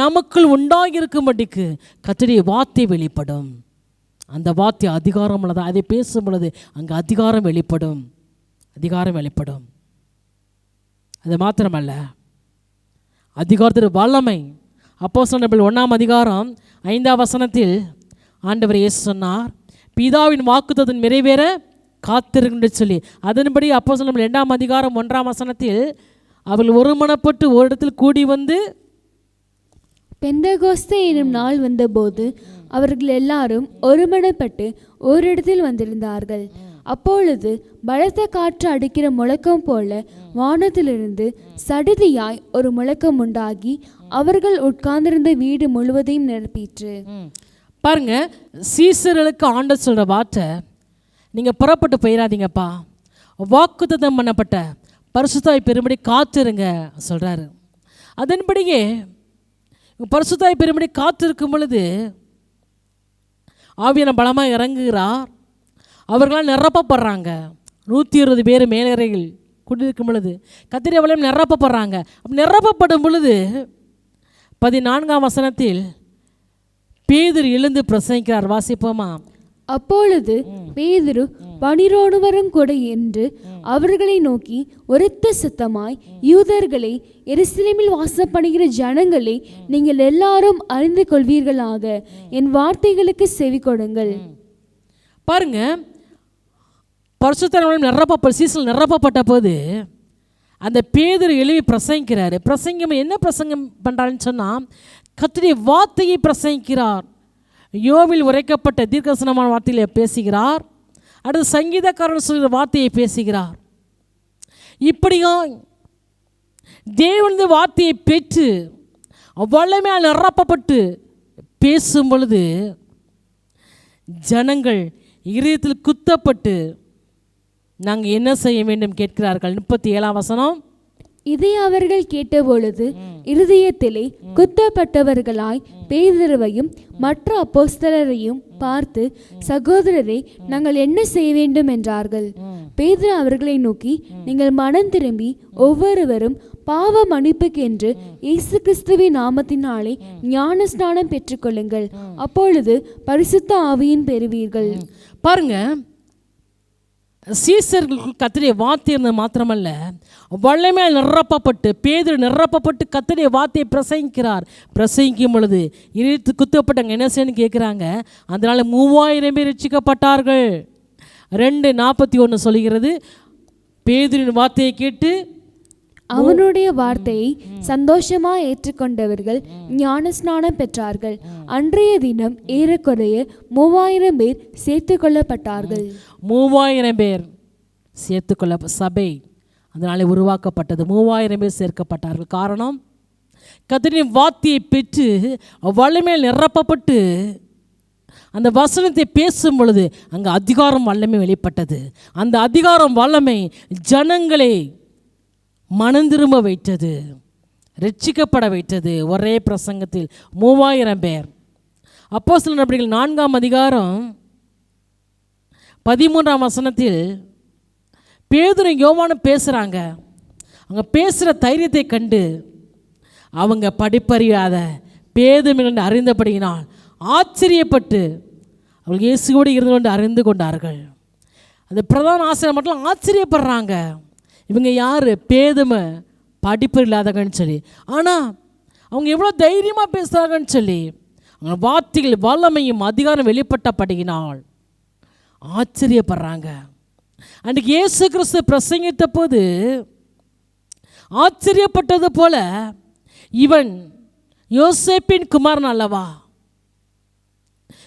நமக்குள் உண்டாகிருக்கும்படிக்கு கர்த்தருடைய வார்த்தை வெளிப்படும். அந்த வார்த்தை அதிகாரம் உள்ளதா, அதை பேசும் பொழுது அங்கே அதிகாரம் வெளிப்படும். அதிகாரம் வெளிப்படும். அது மாத்திரமல்ல, அதிகாரத்தின் வல்லமை. அப்போஸ்தலர் 1 அதிகாரம் 5 வசனத்தில் ஆண்டவர் இயேசு சொன்னார், பிதாவின் வாக்குத்தத்தம் நிறைவேற காத்திருக்கின்ற சொல்லி. அதன்படி அப்போஸ்தலர் 2 அதிகாரம் 1 வசனத்தில் அவர்கள் ஒருமனப்பட்டு ஒரு இடத்தில் கூடி வந்து, பெந்தகோஸ்தே எனும் நாள் வந்தபோது அவர்கள் எல்லாரும் ஒருமனப்பட்டு ஓரிடத்தில் வந்திருந்தார்கள். அப்பொழுது பலத்த காற்று அடிக்கிற முழக்கம் போல வானத்திலிருந்து சடுதியாய் ஒரு முழக்கம் உண்டாகி அவர்கள் உட்கார்ந்திருந்த வீடு முழுவதையும் நிரப்பிற்று. பாருங்க, சீசர்களுக்கு ஆண்டவர் சொல்ற வார்த்தை, நீங்க புறப்பட்டு போயிடாதீங்கப்பா, வாக்குத்தத்தம் பண்ணப்பட்ட பரிசுத்தாய் பெரும்படி காத்திருங்க சொல்றாரு. அதன்படியே பரிசுத்தாய் பெரும்படி காத்திருக்கும் பொழுது ஆவியான பலமாக இறங்குகிறார். அவர்களால் நிரப்பப்படுறாங்க. 120 பேர் மேலறைகள் குடியிருக்கும் பொழுது கர்த்தருடைய வல்லமை நிரப்பப்படுறாங்க. நிரப்பப்படும் பொழுது 14 வசனத்தில் பேதுரு எழுந்து பிரசங்கிக்கிறார். வாசிப்போமா? அப்பொழுது பேதுரு 12 கூட என்று அவர்களை நோக்கி உரத்த சத்தமாய், யூதர்களே, எருசலேமில் வாசப்படுகிற ஜனங்களே, நீங்கள் எல்லாரும் அறிந்து கொள்வீர்களாக, என் வார்த்தைகளுக்கு செவி கொடுங்கள். பாருங்க, பரிசுத்த சீசல் நிரப்பப்பட்ட போது அந்த பேதுரு எழுவி பிரசங்கிக்கிறாரு. பிரசங்கம் என்ன பிரசங்கம் பண்ணுறாருன்னு சொன்னால், கர்த்தருடைய வார்த்தையை பிரசங்கிக்கிறார். யோவில் உரைக்கப்பட்ட தீர்க்கதரிசனமான வார்த்தையில பேசுகிறார். அடுத்து சங்கீதக்காரன் சொல்கிற வார்த்தையை பேசுகிறார். இப்படியா தேவனது வார்த்தையை பெற்று வல்லமையால் நிரப்பப்பட்டு பேசும் பொழுது ஜனங்கள் இதயத்தில் குத்தப்பட்டு நாங்கள் என்ன செய்ய வேண்டும் கேட்கிறார்கள். 37 வசனம், இதை அவர்கள் கேட்டபொழுது இருதயத்திலே குத்தப்பட்டவர்களாய் பேதுருவையும் மற்ற அப்போஸ்தலரையும் பார்த்து, சகோதரரே, நாங்கள் என்ன செய்ய வேண்டும் என்றார்கள். பேதுரு அவர்களை நோக்கி, நீங்கள் மனம் திரும்பி ஒவ்வொருவரும் பாவ மன்னிப்புக்கென்று இயேசு கிறிஸ்துவின் நாமத்தினாலே ஞான ஸ்நானம் பெற்றுக்கொள்ளுங்கள், அப்பொழுது பரிசுத்த ஆவியின் பெறுவீர்கள். பாருங்க, சீசர்களுக்கு கர்த்தருடைய வார்த்தை இருந்தது மாத்திரமல்ல, வல்லமையால் நிரப்பப்பட்டு பேதுரு நிரப்பப்பட்டு கர்த்தருடைய வார்த்தையை பிரசங்கிக்கிறார். பிரசங்கிக்கும் பொழுது இழுத்து குத்தப்பட்டாங்க. என்ன செய்யணும்னு கேட்குறாங்க. அதனால 3000 பேர் ரட்சிக்கப்பட்டார்கள். 2:41 சொல்கிறது, பேதுருவின் வார்த்தையை கேட்டு அவனுடைய வார்த்தையை சந்தோஷமாக ஏற்றுக்கொண்டவர்கள் ஞானஸ்நானம் பெற்றார்கள். அன்றைய தினம் ஏறக்குறைய 3000 பேர் சேர்த்து கொள்ளப்பட்டார்கள். 3000 பேர் சேர்த்துக்கொள்ள சபை அதனாலே உருவாக்கப்பட்டது. 3000 பேர் சேர்க்கப்பட்டார்கள். காரணம், கர்த்தரின் வார்த்தையை பெற்று வல்லமையில் நிரப்பப்பட்டு அந்த வசனத்தை பேசும் பொழுது அங்கே அதிகாரம் வல்லமை வெளிப்பட்டது. அந்த அதிகாரம் வல்லமை ஜனங்களை மனம் திரும்ப வைத்தது. ரட்சிக்கப்பட வைத்தது ஒரே பிரசங்கத்தில் 3000 பேர். அப்போஸ்தலர் நடபடிகள் 4ஆம் அதிகாரம் 13ஆம் வசனத்தில் பேதுரும் யோவானும் பேசுகிறாங்க. அவங்க பேசுகிற தைரியத்தை கண்டு அவங்க படிப்பறியாத பேதுமில் அறிந்தபடியினால் ஆச்சரியப்பட்டு அவர்கள் இயேசுவோடு இருந்து கொண்டு அறிந்து கொண்டார்கள். அந்த பிரதான ஆசிரியர் மட்டும் ஆச்சரியப்படுறாங்க, இவங்க யார்? பேதுமை படிப்பு இல்லாதவங்கன்னு சொல்லி. ஆனால் அவங்க எவ்வளோ தைரியமாக பேசுகிறாங்கன்னு சொல்லி அவங்க வார்த்தைகள் வல்லமையும் அதிகாரம் வெளிப்பட்டபடியினால் ஆச்சரியப்படுறாங்க. அன்றைக்கு இயேசு கிறிஸ்து பிரசங்கித்த போது ஆச்சரியப்பட்டது போல, இவன் யோசேப்பின் குமாரன் அல்லவா,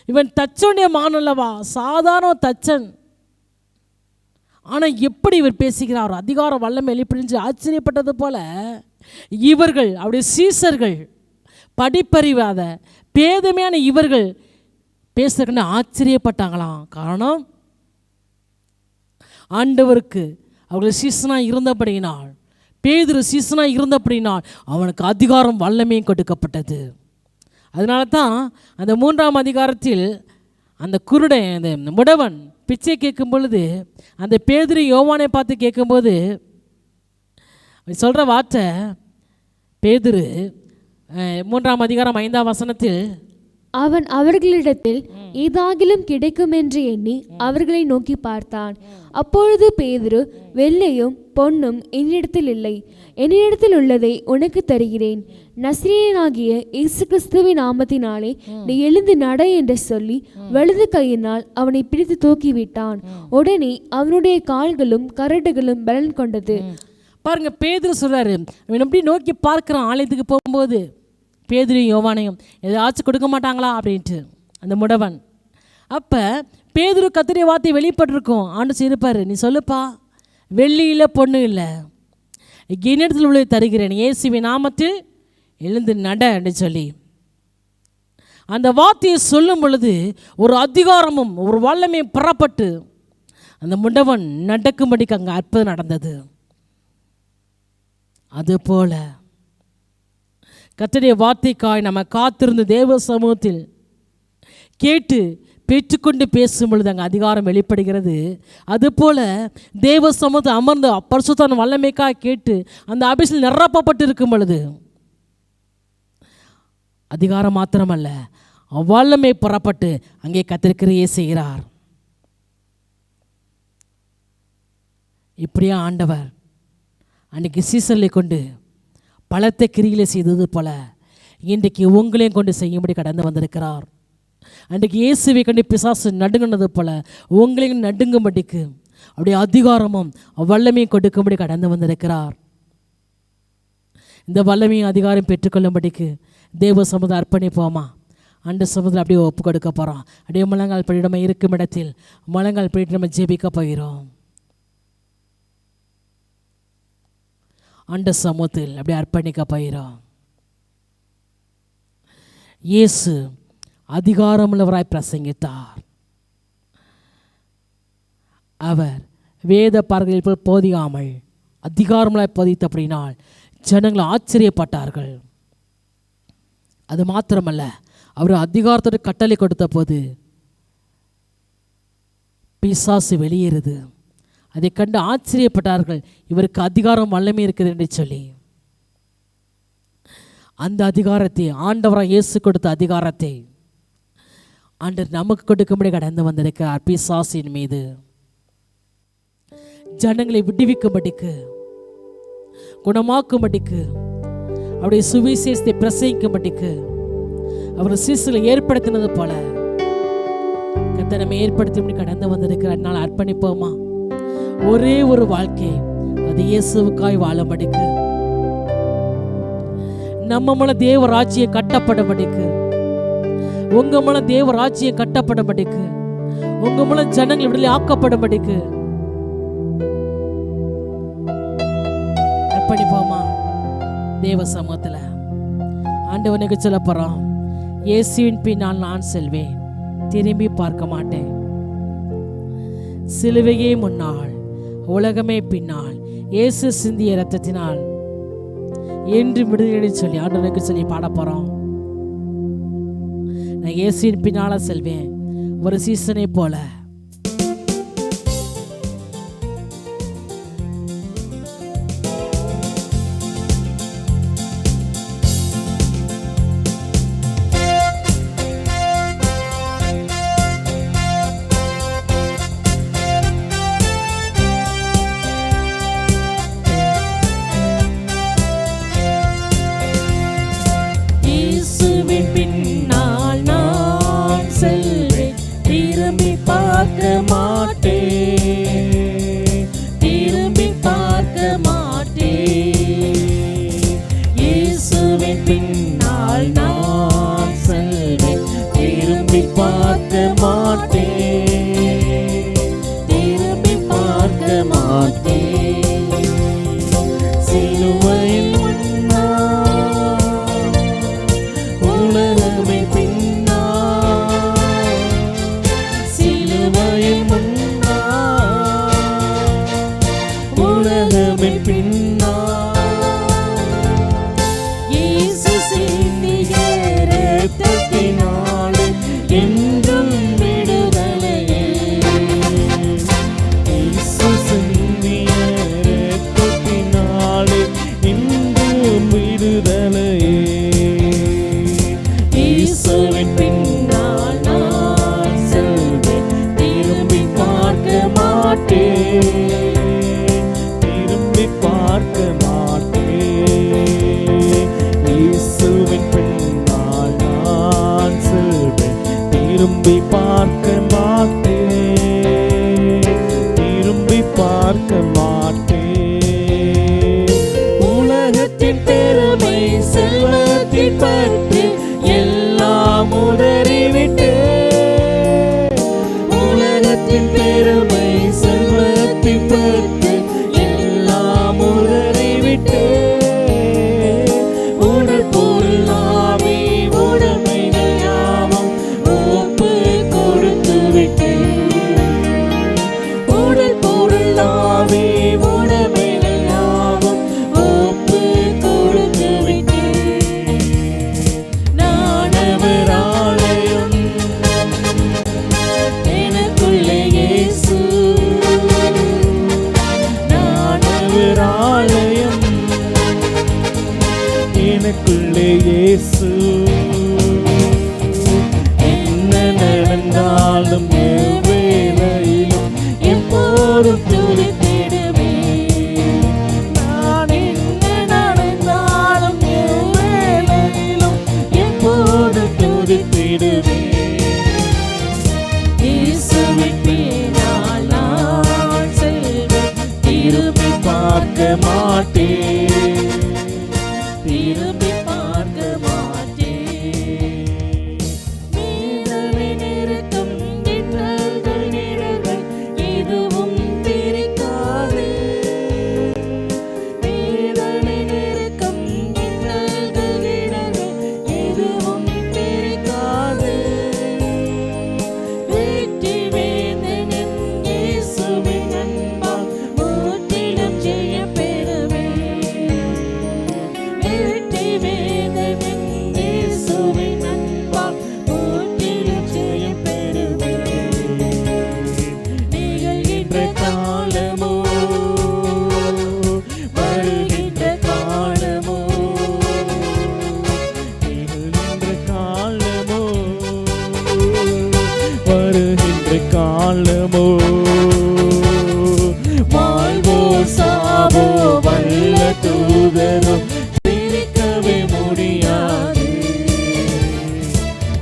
இவன் தச்சனுடைய மகன் அல்லவா, சாதாரண தச்சன், ஆனால் எப்படி இவர் பேசுகிறார், அதிகாரம் வல்லமை வெளிப்படைஞ்சு ஆச்சரியப்பட்டது போல இவர்கள் அவருடைய சீசர்கள் படிப்பறிவாத பேதமையான இவர்கள் பேசுறதுன்னு ஆச்சரியப்பட்டாங்களாம். காரணம், ஆண்டவருக்கு அவர்கள் சீசனாக இருந்தபடியினால், பேதுரு சீசனாக இருந்தபடினால் அவனுக்கு அதிகாரம் வல்லமையும் கொடுக்கப்பட்டது. அதனால தான் அந்த 3ஆம் அதிகாரத்தில் அந்த குருடன், அந்த முடவன் பிச்சை கேட்கும் பொழுது அந்த பேதுரு யோவானை பார்த்து கேட்கும்போது சொல்கிற வார்த்தை, பேதுரு 3ஆம் அதிகாரம் 5ஆம் வசனத்தில், அவன் அவர்களிடத்தில் ஏதாகிலும் கிடைக்கும் என்று எண்ணி அவர்களை நோக்கி பார்த்தான். அப்பொழுது பேதுரு, வெள்ளையும் பொன்னும் என்னிடத்தில் இல்லை, என்னிடத்தில் உள்ளதை உனக்கு தருகிறேன், நசரேயனாகிய இயேசு கிறிஸ்துவின் நாமத்தினாலே நீ எழுந்து நட என்று சொல்லி வலது கையினால் அவனை பிடித்து தூக்கிவிட்டான். உடனே அவனுடைய கால்களும் கரடுகளும் பலன் கொண்டது. பாருங்க, பேதுரு சொல்றாரு, அவன் எப்படி நோக்கி பார்க்குறான் ஆலயத்துக்கு போகும்போது, பேதுரையும் யோவானையும் ஏதாச்சும் கொடுக்க மாட்டாங்களா அப்படின்ட்டு அந்த முடவன். அப்போ பேதுரு கர்த்தருடைய வார்த்தை வெளிப்பட்டிருக்கும். ஆண்டு செய்திருப்பார், நீ சொல்லுப்பா, வெள்ளி இல்லை பொண்ணு இல்லை, என்னிடத்தில் உள்ளதை தருகிறேன், இயேசுவின் நாமத்தில் எழுந்து நட என்று சொல்லி அந்த வார்த்தையை சொல்லும் பொழுது ஒரு அதிகாரமும் ஒரு வல்லமையும் புறப்பட்டு அந்த முடவன் நடக்கும்படிக்கு அங்கே அற்புதம் நடந்தது. அதுபோல கர்த்தருடைய வார்த்தைக்காய் நம்ம காத்திருந்து தேவ சமூகத்தில் கேட்டு பெற்றுக்கொண்டு பேசும் பொழுது அங்கே அதிகாரம் வெளிப்படுகிறது. அதுபோல தேவ சமூகத்தை அமர்ந்து பரிசுத்த வல்லமைக்காய் கேட்டு அந்த அபிஷேகம் நிரப்பப்பட்டு இருக்கும் பொழுது அதிகாரம் மாத்திரமல்ல, வல்லமை புறப்பட்டு அங்கே கர்த்தர் கிரியை செய்கிறார். இப்படியா ஆண்டவர் அன்றைக்கு சீசர்களை கொண்டு பலத்தை கிரியிலே செய்தது போல இன்றைக்கு உங்களையும் கொண்டு செய்யும்படி கடந்து வந்திருக்கிறார். அன்றைக்கு இயேசுவை கண்டு பிசாசு நடுங்கினது போல உங்களையும் நடுங்கும்படிக்கு அப்படியே அதிகாரமும் வல்லமையும் கொடுக்கும்படி கடந்து வந்திருக்கிறார். இந்த வல்லமையும் அதிகாரம் பெற்றுக்கொள்ளும்படிக்கு தேவ சமுதாயம் அர்ப்பணிப்போமா? அண்ட சமுதாயம் அப்படியே ஒப்பு கொடுக்க போகிறோம். அப்படியே முழங்கால் படிட்டு நம்ம இருக்கும் இடத்தில் முழங்கால் படிட்டு நம்ம ஜெபிக்க போகிறோம். அண்ட சமூகத்தில் அப்படியே அர்ப்பணிக்க போகிறோம். இயேசு அதிகாரமுள்ளவராய் பிரசங்கித்தார். அவர் வேத பார்வையில் போல் போதியாமல் அதிகாரமுள்ளாய் போதித்த அப்படினால் ஜனங்கள் ஆச்சரியப்பட்டார்கள். அது மாத்திரமல்ல, அவர் அதிகாரத்தோடு கட்டளை கொடுத்த போது பிசாசு வெளியேறுது. அதை கண்டு ஆச்சரியப்பட்டார்கள், இவருக்கு அதிகாரம் வல்லமை இருக்குது என்று சொல்லி. அந்த அதிகாரத்தை ஆண்டவராக இயேசு கொடுத்த அதிகாரத்தை ஆண்டவர் நமக்கு கொடுக்கும்படி கடந்து வந்திருக்கிறார். பிசாசின் மீது ஜனங்களை விடுவிக்கும்படிக்கு, குணமாக்கும்படிக்கு, அவருடைய சுவிசேஷத்தை பிரசங்கிக்கும்படிக்கு அவர் சீசலை ஏற்படுத்தினது போல கர்த்தர் நம்மை ஏற்படுத்தி கடந்து வந்திருக்கிறார். அதனால் அர்ப்பணிப்போமா? ஒரே ஒரு வாழ்க்கை, அது இயேசுவுக்காய் வாழும்படிக்கு, நம்ம மூலம் தேவ ராஜ்யம் கட்டப்படும்படிக்கு, உங்க மூலம் தேவ ராஜ்யம் கட்டப்படும்படிக்கு, உங்க மூலம் ஜனங்கள் விடுதலை ஆக்கப்படும்படிக்கு அர்ப்பணிப்போமா? தேவ சமூகத்துல ஆண்டவனுக்கு சொல்ல போறோம், இயேசுவின் பின்னால் நான் செல்வேன், திரும்பி பார்க்க மாட்டேன். சிலுவையே முன்னால், உலகமே பின்னால், இயேசு சிந்திய இரத்தத்தினால் என்று விடுதலை சொல்லி ஆண்டவருக்கு சொல்லி பாட போறோம். நான் இயேசுவின் பின்னால செல்வேன் ஒரு சீசனை போல. பின்னால் நான் செல்வேன், திரும்பி பார்க்க மாட்டேன், திரும்பி பார்க்க மாட்டேன். இயேசுவின் பின்னால் நான் செல்வேன், திரும்பி பார்க்க மாட்டேன், திரும்பி பார்க்க மாட்டேன். சிலுவையில் உலகமே பின்னா, சிலுவையின் முன்னா, உலகமே பின்னா. இயேசு சிந்திய இரத்தத்தினாலே என்றும் விடுதலையே. இயேசு சிந்திய இரத்தத்தினாலே என்றும் விடுதலையே. இயேசுவின் பின்னால் நான் செல்வேன், திரும்பி பார்க்க மாட்டேன், திரும்பி பார்க்க மாட்டேன். இயேசுவின் பின்னால் நான் செல்வேன், திரும்பி பார்க்க மாட்டேன், திரும்பி பார்க்க மாட்டேன். உலகத்தின் பெருமை செல்வத்தின் பற்றி எல்லாம் உதறிவிட்டு, உலகத்தின் பெருமை செல்வத்தின் பற்றி எல்லாம் உதறிவிட்டு, உடல் பொருள் ஆவி உடைமைகள் யாவும் ஒப்பு கொடுத்து விட்டு, உடல் பொருள் ஆவி உடைமைகள் யாவும் ஒப்பு கொடுத்து விட்டு. நானவராலயம் எனக்குள்ளே இயேசு, நானவராலயம் எனக்குள்ளே இயேசு. என்ன நடந்தாலும் எவ்வேளையிலும் எப்போதும் துதித்திடுவேன். நான் என்ன நடந்தாலும் எவ்வேளையிலும் எப்போதும் துதித்திடுவேன். இயேசுவின் பின்னால் நான் செல்வேன், திரும்பி பார்க்க மாட்டேன், திரும்பி பார்க்க மாட்டேன். வேதனை நெருக்கம் இன்னல்கள் நிழல்கள் எதுவும் தெரிக்காது, வேதனை நெருக்கம் இன்னல்கள் நிழல்கள் எதுவும் தெரிக்காது. வெற்றி வேந்தனின் இயேசுவின் அன்பால் முற்றிலும் ஜெயம் பெறுவேன். வெற்றி வேந்தனின் இயேசுவின் அன்பால் முற்றிலும் ஜெயம் பெறுவேன். நிகழ்கின்ற காலமோ வருகின்ற காலமோ, நிகழ்கின்ற காலமோ வருகின்ற காலமோ, வாழ்வோ சாவோ வல்ல தூதரோ பிரிக்கவே முடியாது,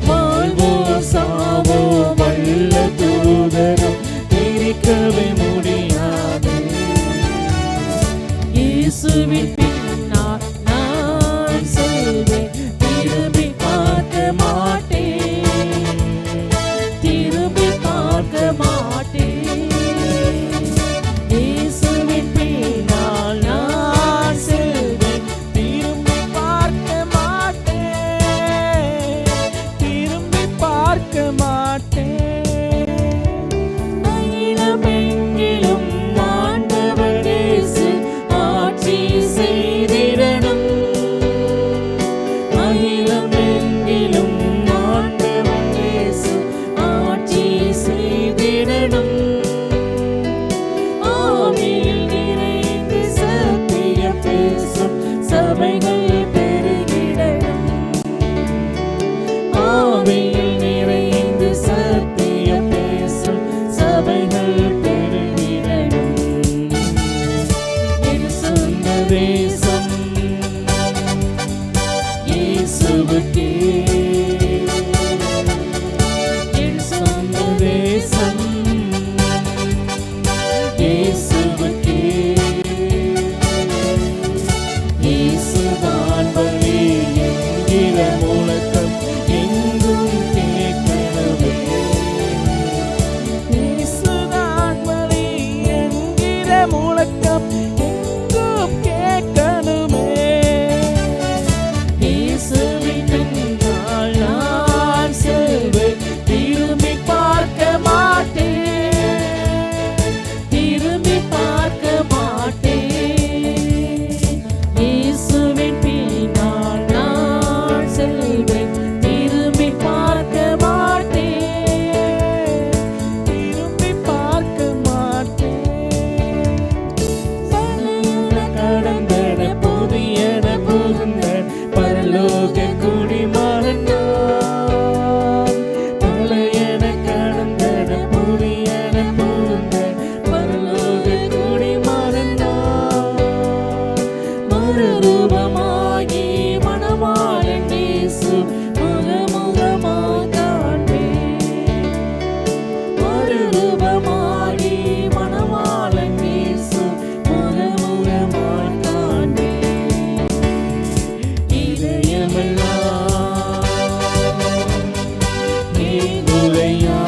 வாழ்வோ சாவோ வல்ல தூதரோ பிரிக்கவே முடியாது. இயேசுவின் பின்னால் நான் செல்வேன், திரும்பி பார்க்க மாட்டேன், திரும்பி பார்க்க மாட்டேன். இயேசுவின் பின்னால் நான் செல்வேன், மறுரூபமாகி மணவாளன் இயேசு முகமுகமாய் காண்பேன். மறுரூபமாகி மணவாளன் இயேசு முகமுகமாய் காண்பேன். இதயமெல்லாம் ஏங்குதையா,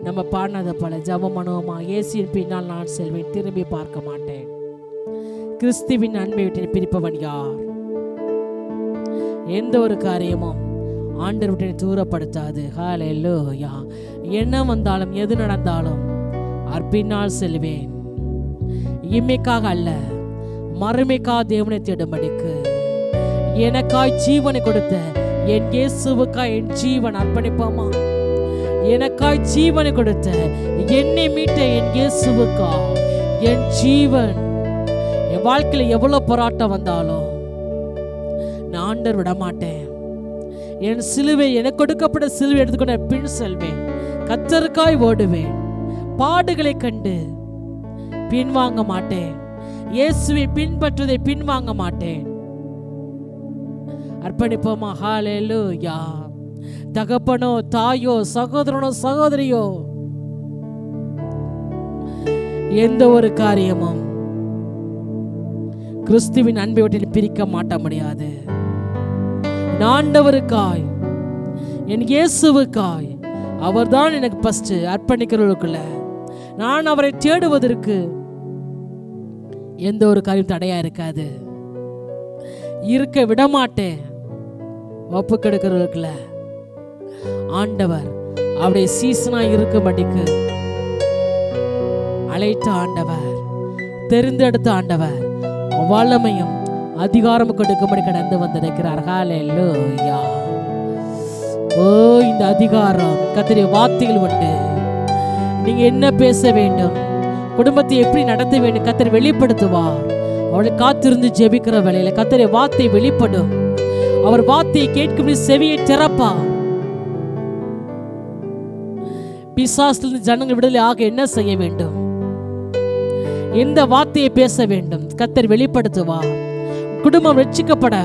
நம்ம பாடினதை போல ஜெபம் பண்ணுவோமா? இயேசுவின் பின்னால் நான் செல்வேன், திரும்பி பார்க்க மாட்டேன். கிறிஸ்துவின் அன்பை விட்டு பிரிப்பவன் யார்? எந்த ஒரு காரியமும் ஆண்டவர் விட்டு தூரப்படுத்தாது. ஹல்லேலூயா. என்ன வந்தாலும் எது நடந்தாலும் பின்னால் செல்வேன். இம்மைக்காக அல்ல, மறுமைக்காக தேவனை தேடும்படிக்கு எனக்காய் ஜீவனை கொடுத்த என் இயேசுவுக்காய் என் ஜீவன் அர்ப்பணிப்போமா? எனக்காய் ஜீவனை கொடுத்த என்னை மீட்ட என் இயேசுவுக்கா என் ஜீவன். என் வாழ்க்கையில எவ்வளவு போராட்டம் வந்தாலும் நான் ஆண்டவர் விட மாட்டேன். என் சிலுவை, எனக்கு கொடுக்கப்பட்ட சிலுவை எடுத்துக்கொண்டு பின் செல்வேன். கர்த்தருக்காய் ஓடுவேன். பாடுகளை கண்டு பின்வாங்க மாட்டேன். இயேசுவை பின்பற்றுவதை பின்வாங்க மாட்டேன். அர்ப்பணிப்போமா? ஹல்லேலூயா. தகப்பனோ, தாயோ, சகோதரனோ, சகோதரியோ, எந்த ஒரு காரியமும் கிறிஸ்துவின் அன்பை விட்டு பிரிக்க மாட்ட முடியாது. ஆண்டவருக்காய், என் இயேசுவுக்காய், அவர்தான் எனக்கு ஃபர்ஸ்ட். அர்ப்பணிக்கிறவர்களுக்குள்ள நான் அவரை தேடுவதற்கு எந்த ஒரு காரியம் தடையா இருக்காது. இருக்க விடமாட்டேன். ஒப்பு கெடுக்கிறவர்களுக்குள்ள ஆண்டவர் அவருடைய சீசனா இருக்கும்படிக்கு அழைத்த ஆண்டவர், தெரிந்தெடுத்த ஆண்டவர், வல்லமையும் அதிகாரம் கொடுக்கும்படி கடந்து வந்திருக்கிறார். ஹல்லேலூயா. ஓ, இந்த அதிகாரம் கர்த்தருடைய வார்த்தைகள் உண்டு. நீங்க என்ன பேச வேண்டும், குடும்பத்தை எப்படி நடத்த வேண்டும், கர்த்தர் வெளிப்படுத்துவார். அவளை காத்திருந்து ஜெபிக்கிற வேளையில கர்த்தருடைய வார்த்தை வெளிப்படும். அவர் வார்த்தையை கேட்கும் செவியை திறப்பார். பிசாசிலிருந்து ஜனங்கள் விடுதலை ஆக என்ன செய்ய வேண்டும், எந்த வார்த்தையை பேச வேண்டும், கர்த்தர் வெளிப்படுத்துவார். குடும்பம் ரட்சிக்கப்பட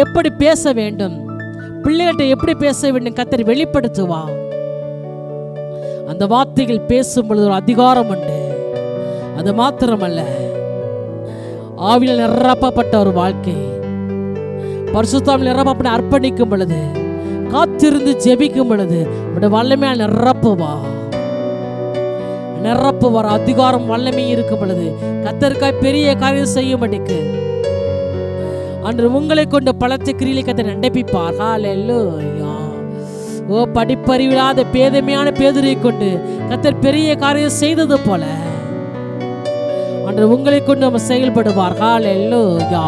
எப்படி பேச வேண்டும், பிள்ளைகிட்ட எப்படி பேச வேண்டும், கர்த்தர் வெளிப்படுத்துவார். அந்த வார்த்தைகள் பேசும் பொழுது ஒரு அதிகாரம் உண்டு. அது மாத்திரமல்ல, ஆவியில் நிரப்பப்பட்ட ஒரு வாழ்க்கை, பரிசுத்தாவில் நிரப்பப்பட்ட அர்ப்பணிக்கும் பொழுது, காத்திருந்து ஜெபிக்கும் பொழுது வல்லமையால் நிரப்புவார். அதிகாரம் வல்லமை இருக்கும் பொழுது கர்த்தருக்காய் பெரிய காரியம் செய்யும்படிக்கு அன்று உங்களை கொண்டு பலத்த கிரியை கர்த்தர் நடப்பிப்பார். ஹல்லேலூயா. ஓ, படிப்பறிவில்லாத பேதமையான பேதுரை கொண்டு கர்த்தர் பெரிய காரியம் செய்தது போல அன்று உங்களை கொண்டு நம்ம செயல்படுவார். ஹல்லேலூயா.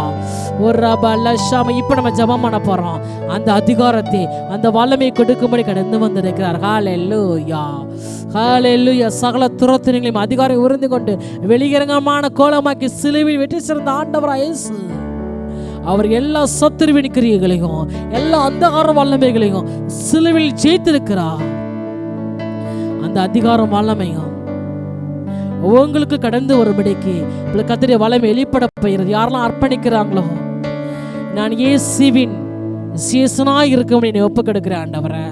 ஒரு ரபலஷாம. இப்போ நம்ம ஜெபம் பண்ண போறோம். அந்த அதிகாரத்தை, அந்த வல்லமை கொடுக்கும்படி கடந்து வந்திருக்கிறார். ஹல்லேலூயா. ஹல்லேலூயா. சகல துரத்தினங்களையும் அதிகாரம் உருந்து கொண்டு வெளியரங்கமான கோலமாக்கி சிலுவையில் வெற்றி சிறந்த ஆண்டவராய் இயேசு அவர் எல்லா சத்துருவின் கிரியைகளையும் எல்லா அந்தகார வல்லமைகளையும் சிலுவையில் ஜெயித்திருக்கிறார். அந்த அதிகாரம் வல்லமையும் உங்களுக்கு கடந்து வரும்படிக்கு கர்த்தருடைய வல்லமை வெளிப்பட போகிறது. யாரெல்லாம் அர்ப்பணிக்கிறாங்களோ, நான் இயேசுவின் சீசனாய் இருக்கும் என்னை ஒப்பு கொடுக்கிறேன் ஆண்டவரே.